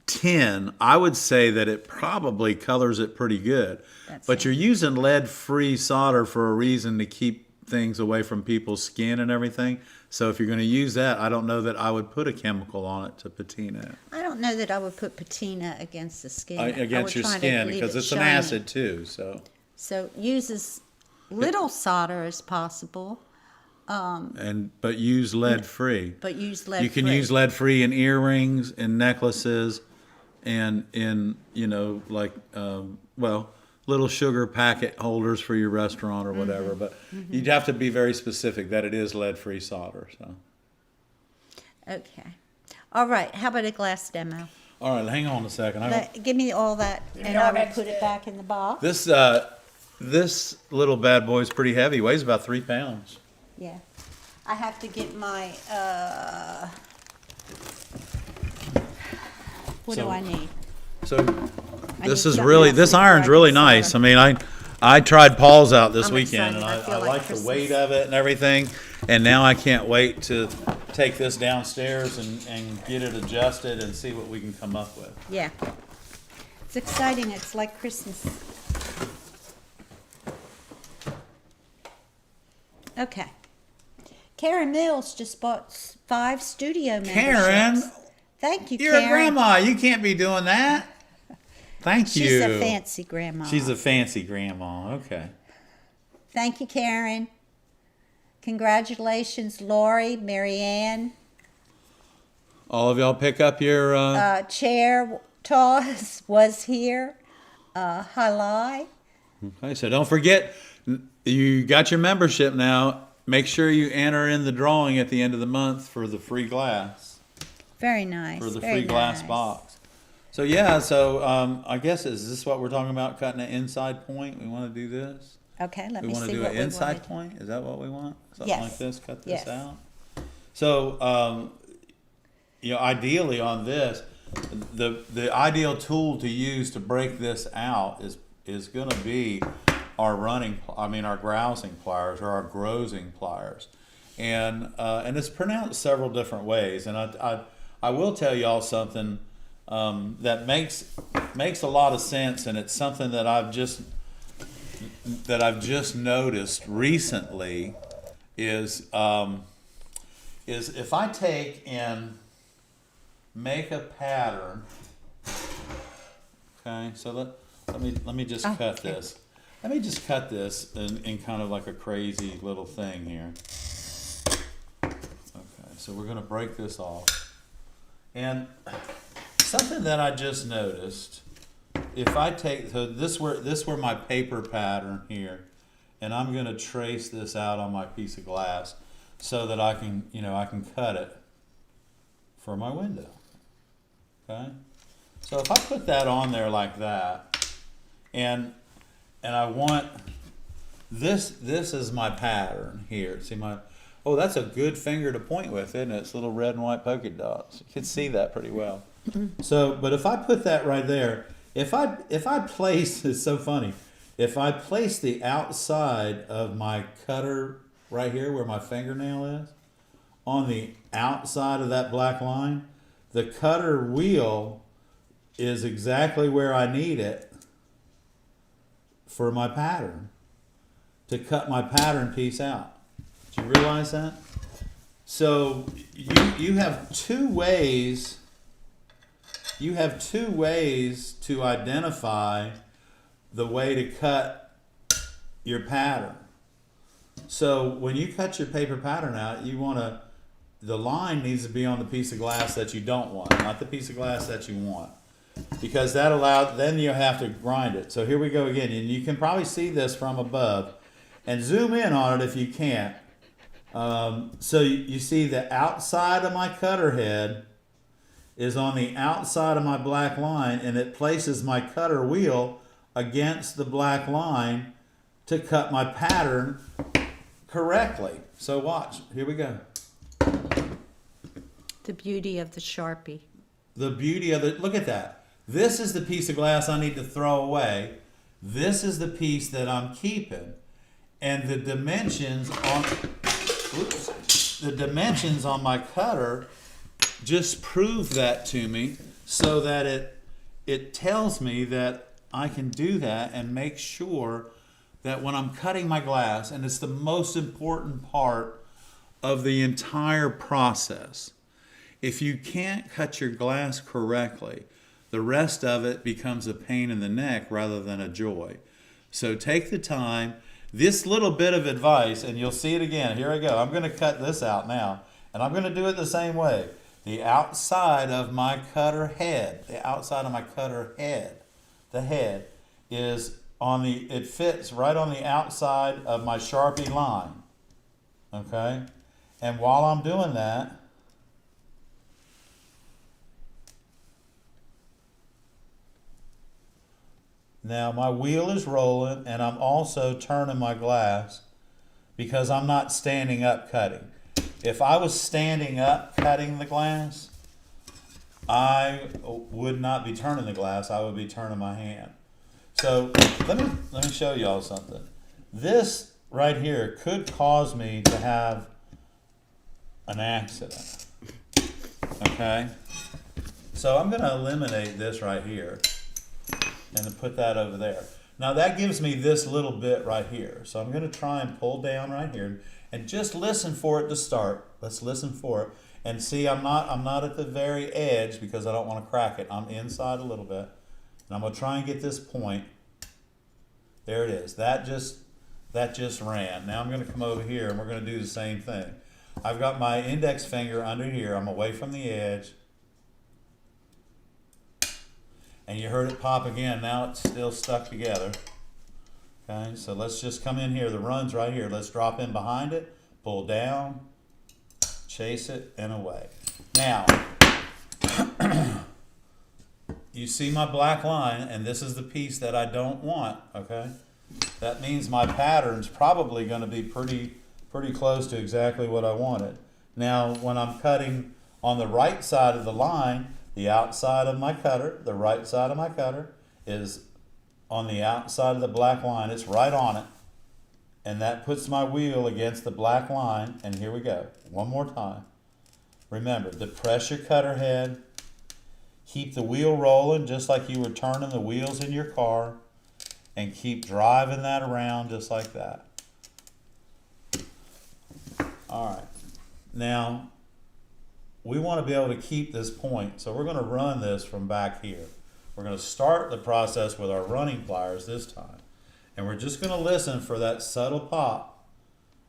tin, I would say that it probably colors it pretty good. But you're using lead-free solder for a reason, to keep things away from people's skin and everything. So if you're going to use that, I don't know that I would put a chemical on it to patina it. I don't know that I would put patina against the skin. Against your skin, because it's an acid too. So use as little solder as possible. But use lead-free. You can use lead-free in earrings, in necklaces, and in little sugar packet holders for your restaurant or whatever. But you'd have to be very specific that it is lead-free solder. So. Okay. All right. How about a glass demo? All right. Hang on a second. Give me all that, and I will put it back in the box. This little bad boy is pretty heavy. Weighs about 3 pounds. Yeah. I have to get my, what do I need? So this iron's really nice. I mean, I tried Paul's out this weekend, and I like the weight of it and everything. And now I can't wait to take this downstairs and get it adjusted and see what we can come up with. Yeah. It's exciting. It's like Christmas. Okay. Karen Mills just bought 5 studio memberships. Karen, thank you, you're Karen. a grandma. You can't be doing that. Thank you. She's a fancy grandma. She's a fancy grandma. Okay. Thank you, Karen. Congratulations, Lori, Marianne. All of y'all pick up your... Chair Toss was here. halai. Okay, so don't forget, you got your membership now. Make sure you enter in the drawing at the end of the month for the free glass, Very nice. for the very free glass nice. box. So yeah, so I guess, is this what we're talking about, cutting an inside point? We want to do this? Okay, let We me want to see do what an we inside want. point? Is that what we want? Something Yes. like this, cut this Yes. out? So, ideally on this, the ideal tool to use to break this out is going to be our our grousing pliers, or our grosing pliers, and it's pronounced several different ways. And I will tell y'all something that makes a lot of sense, and it's something that I've just noticed recently is if I take and make a pattern. Okay, so let me just cut okay. this. Let me just cut this in kind of like a crazy little thing here. Okay, so we're gonna break this off. And something that I just noticed, if I take, so this were my paper pattern here, and I'm gonna trace this out on my piece of glass so that I can cut it for my window. Okay, so if I put that on there like that, and I want this is my pattern here. See that's a good finger to point with, isn't it? It's little red and white polka dots. You can see that pretty well. So, but if I put that right there, if I place, it's so funny, if I place the outside of my cutter right here where my fingernail is, on the outside of that black line, the cutter wheel is exactly where I need it for my pattern, to cut my pattern piece out. Do you realize that? So you have two ways. You have two ways to identify the way to cut your pattern. So when you cut your paper pattern out, the line needs to be on the piece of glass that you don't want, not the piece of glass that you want. Because then you have to grind it. So here we go again, and you can probably see this from above, and zoom in on it if you can't. So you see the outside of my cutter head is on the outside of my black line, and it places my cutter wheel against the black line to cut my pattern correctly. So watch, here we go. The beauty of the Sharpie. The beauty of it, look at that. This is the piece of glass I need to throw away. This is the piece that I'm keeping. And the dimensions on my cutter just prove that to me, so that it tells me that I can do that and make sure that when I'm cutting my glass, and it's the most important part of the entire process, if you can't cut your glass correctly, the rest of it becomes a pain in the neck rather than a joy. So take the time. This little bit of advice, and you'll see it again. Here I go. I'm going to cut this out now, and I'm going to do it the same way. The outside of my cutter head, the head is it fits right on the outside of my Sharpie line. Okay? And while I'm doing that, now my wheel is rolling, and I'm also turning my glass because I'm not standing up cutting. If I was standing up cutting the glass, I would not be turning the glass, I would be turning my hand. So let me show y'all something. This right here could cause me to have an accident. Okay? So I'm going to eliminate this right here and put that over there. Now that gives me this little bit right here. So I'm going to try and pull down right here and just listen for it to start. Let's listen for it. And see, I'm not at the very edge because I don't want to crack it. I'm inside a little bit. And I'm going to try and get this point. There it is. That just ran. Now I'm going to come over here and we're going to do the same thing. I've got my index finger under here. I'm away from the edge. And you heard it pop again. Now it's still stuck together. Okay, so let's just come in here. The run's right here. Let's drop in behind it, pull down, chase it, and away. Now, you see my black line, and this is the piece that I don't want, okay? That means my pattern's probably going to be pretty close to exactly what I wanted. Now, when I'm cutting on the right side of the line, the outside of my cutter, the right side of my cutter is on the outside of the black line. It's right on it. And that puts my wheel against the black line. And here we go. One more time. Remember, depress your cutter head. Keep the wheel rolling just like you were turning the wheels in your car. And keep driving that around just like that. All right. Now, we want to be able to keep this point. So we're going to run this from back here. We're going to start the process with our running pliers this time. And we're just going to listen for that subtle pop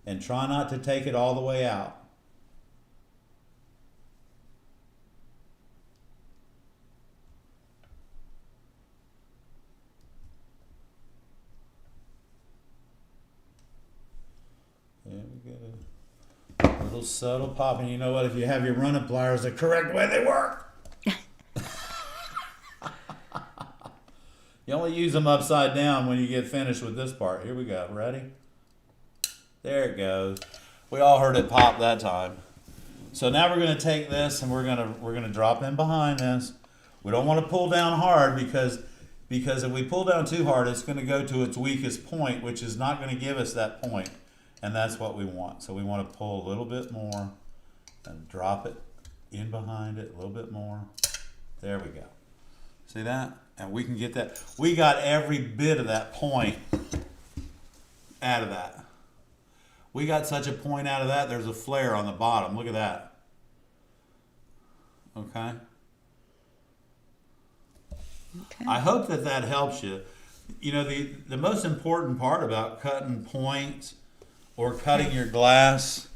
and try not to take it all the way out. There we go. A little subtle pop, and you know what? If you have your running pliers the correct way, they work. You only use them upside down when you get finished with this part. Here we go. Ready? There it goes. We all heard it pop that time. So now we're going to take this and we're going to drop in behind this. We don't want to pull down hard because if we pull down too hard, it's going to go to its weakest point, which is not going to give us that point. And that's what we want. So we want to pull a little bit more and drop it in behind it a little bit more. There we go. See that? And we can get that. We got every bit of that point out of that. We got such a point out of that, there's a flare on the bottom. Look at that. Okay? I hope that that helps you. You know, the most important part about cutting points or cutting your glass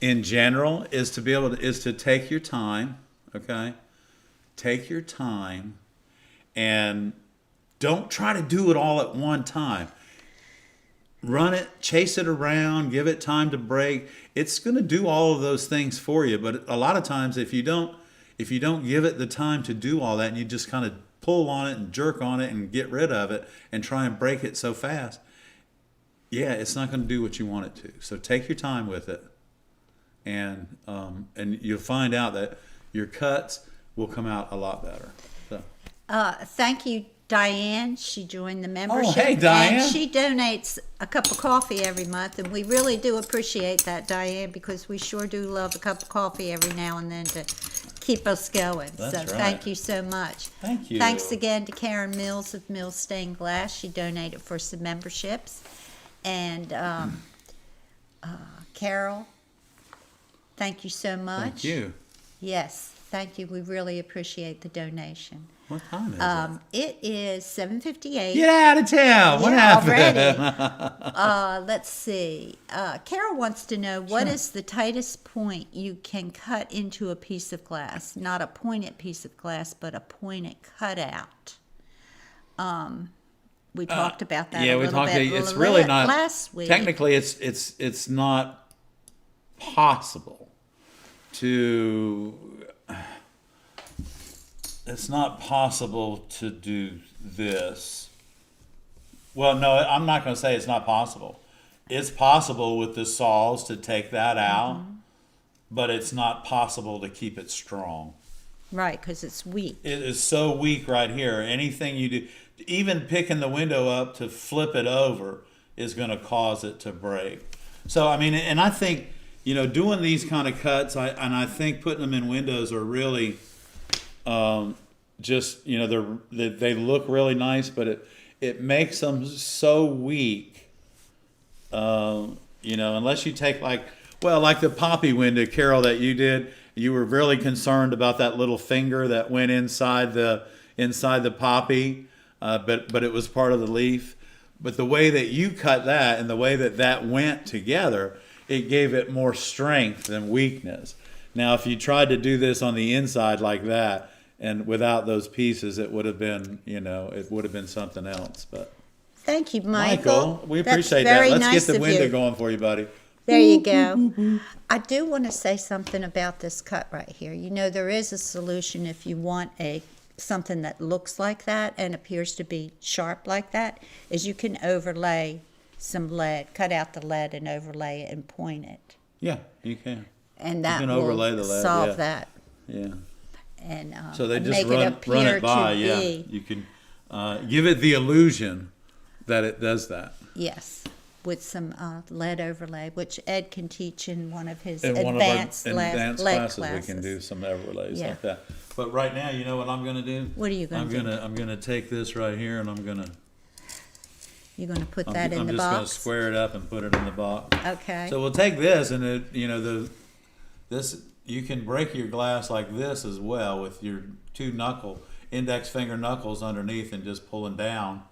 in general is to be able to, is to take your time, okay? Take your time and don't try to do it all at one time. Run it, chase it around, give it time to break. It's going to do all of those things for you, but a lot of times if you don't give it the time to do all that and you just kind of pull on it and jerk on it and get rid of it and try and break it so fast, yeah, it's not going to do what you want it to. So take your time with it, and you'll find out that your cuts will come out a lot better. So. Thank you, Diane. She joined the membership. Oh, hey, Diane. And she donates a cup of coffee every month, and we really do appreciate that, Diane, because we sure do love a cup of coffee every now and then to keep us going. That's so right. Thank you so much. Thank you. Thanks again to Karen Mills of Mills Stained Glass. She donated for some memberships. And Carol, thank you so much. Thank you. Yes, thank you. We really appreciate the donation. What time is It is 7:58. Get out of town. What happened? Already. Let's see. Carol wants to know what is the tightest point you can cut into a piece of glass? Not a pointed piece of glass, but a pointed cutout. We talked about that. Yeah, a we little talked. bit It's really not. last week. Technically, it's not possible to. It's not possible to do this. Well, no, I'm not going to say it's not possible. It's possible with the saws to take that out, but it's not possible to keep it strong. Right, because it's weak. It is so weak right here. Anything you do, even picking the window up to flip it over is going to cause it to break. So, I mean, and I think, you know, doing these kind of cuts, I think putting them in windows are really... just, you know, they look really nice, but it makes them so weak. You know, unless you take like the poppy window, Carol, that you did, you were really concerned about that little finger that went inside the poppy, but it was part of the leaf. But the way that you cut that and the way that went together, it gave it more strength than weakness. Now, if you tried to do this on the inside like that, and without those pieces, it would have been, it would have been something else. But Thank you, Michael. we That's appreciate that. very Let's nice get the of window you. going for you, buddy. There you go. I do want to say something about this cut right here. There is a solution if you want something that looks like that and appears to be sharp like that, is you can overlay some lead, cut out the lead and overlay it and point it. Yeah, you can. And that can will overlay the lead, solve yeah. that. Yeah. And So they just make run it it appear by. to Yeah, be. you can give it the illusion that it does that. Yes, with some lead overlay, which Ed can teach in one of his In one advanced, of our advanced classes, classes. we can do some overlays Yeah. like that. But right now, you know what I'm going to do? What are you going to do? I'm gonna take this right here, and You're going to put I'm that in the just gonna box? square it up and put it in the box. Okay. So we'll take this, and this you can break your glass like this as well with your two index finger knuckles underneath, and just pulling down.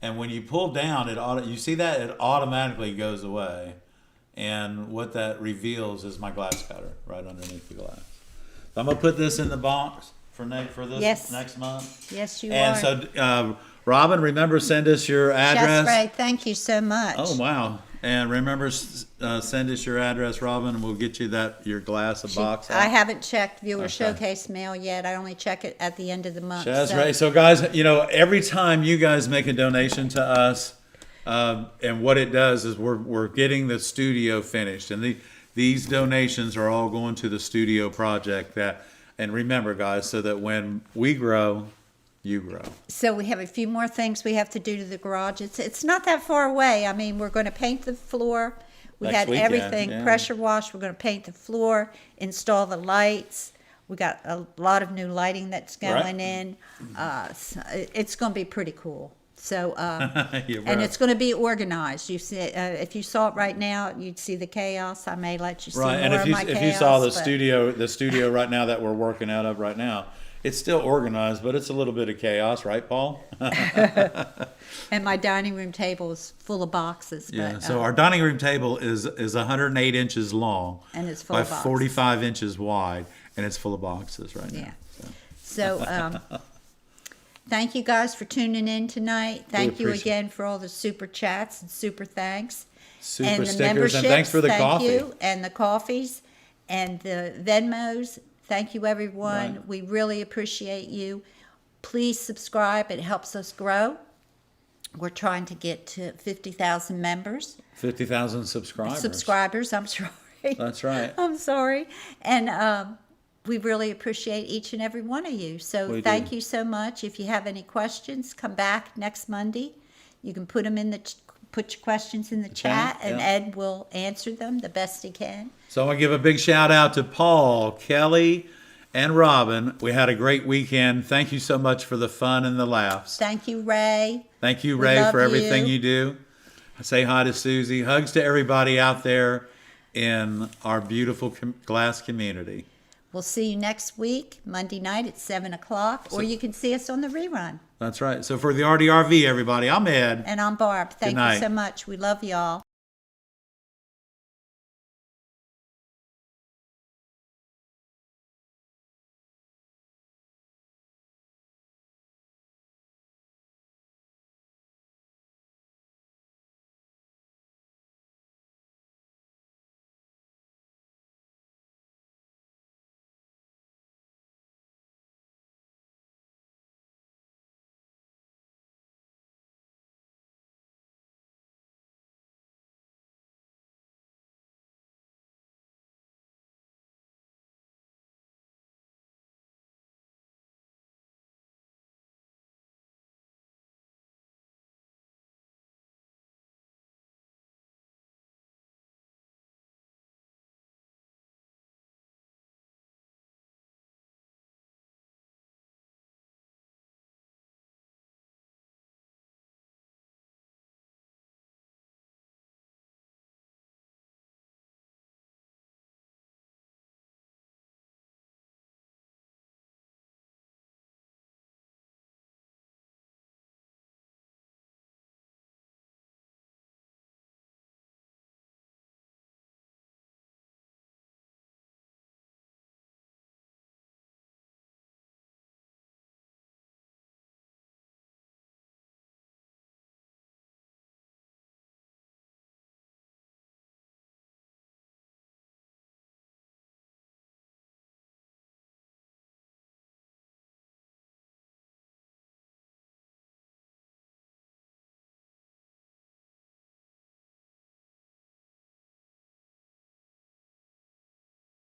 And when you pull down, you see that it automatically goes away. And what that reveals is my glass cutter right underneath the glass. So I'm gonna put this in the box for this Yes. next month. Yes, you And are. so, Robin, remember, send us your address. Chest Ray, thank you so much. Oh wow! And remember, send us your address, Robin, and we'll get you your glass of box. I haven't checked viewer Okay. showcase mail yet. I only check it at the end of the month. That's right. So, guys, every time you guys make a donation to us, and what it does is we're getting the studio finished, and these donations are all going to the studio project. And remember, guys, so that when we grow, you grow. So we have a few more things we have to do to the garage. It's not that far away. I mean, we're going to paint the floor. We Next had weekend, everything yeah. pressure washed. We're going to paint the floor, install the lights. We got a lot of new lighting that's going Right. in. So it's going to be pretty cool. So You're and right. it's going to be organized. You see, if you saw it right now, you'd see the chaos. I may let you see Right, more and of my chaos. if you saw the but- studio right now that we're working out of right now, it's still organized, but it's a little bit of chaos, right, Paul? And my dining room table is full of boxes. Yeah. But, So our dining room table is 108 inches long And it's full by of boxes. 45 inches wide, and it's full of boxes right Yeah. now. So, thank you guys for tuning in tonight. Thank you appreciate again for all the super chats and super thanks. Super and the stickers, and thanks for the thank coffee. you, and the coffees, and the Venmos. Thank you, everyone. Right. We really appreciate you. Please subscribe. It helps us grow. We're trying to get to 50,000 members. 50,000 subscribers. Subscribers, I'm sorry. That's right. I'm sorry. And we really appreciate each and every one of you. So We thank do. you so much. If you have any questions, come back next Monday. You can put them put your questions in the chat, and yeah. Ed will answer them the best he can. So I want to give a big shout out to Paul, Kelly, and Robin. We had a great weekend. Thank you so much for the fun and the laughs. Thank you, Ray. Thank you, We Ray, love for everything you. you do. Say hi to Susie. Hugs to everybody out there in our beautiful glass community. We'll see you next week, Monday night at 7 o'clock, or you can see us on the rerun. That's right. So for the ARTyRV, everybody, I'm Ed. And I'm Barb. Thank you night. so much. We love y'all.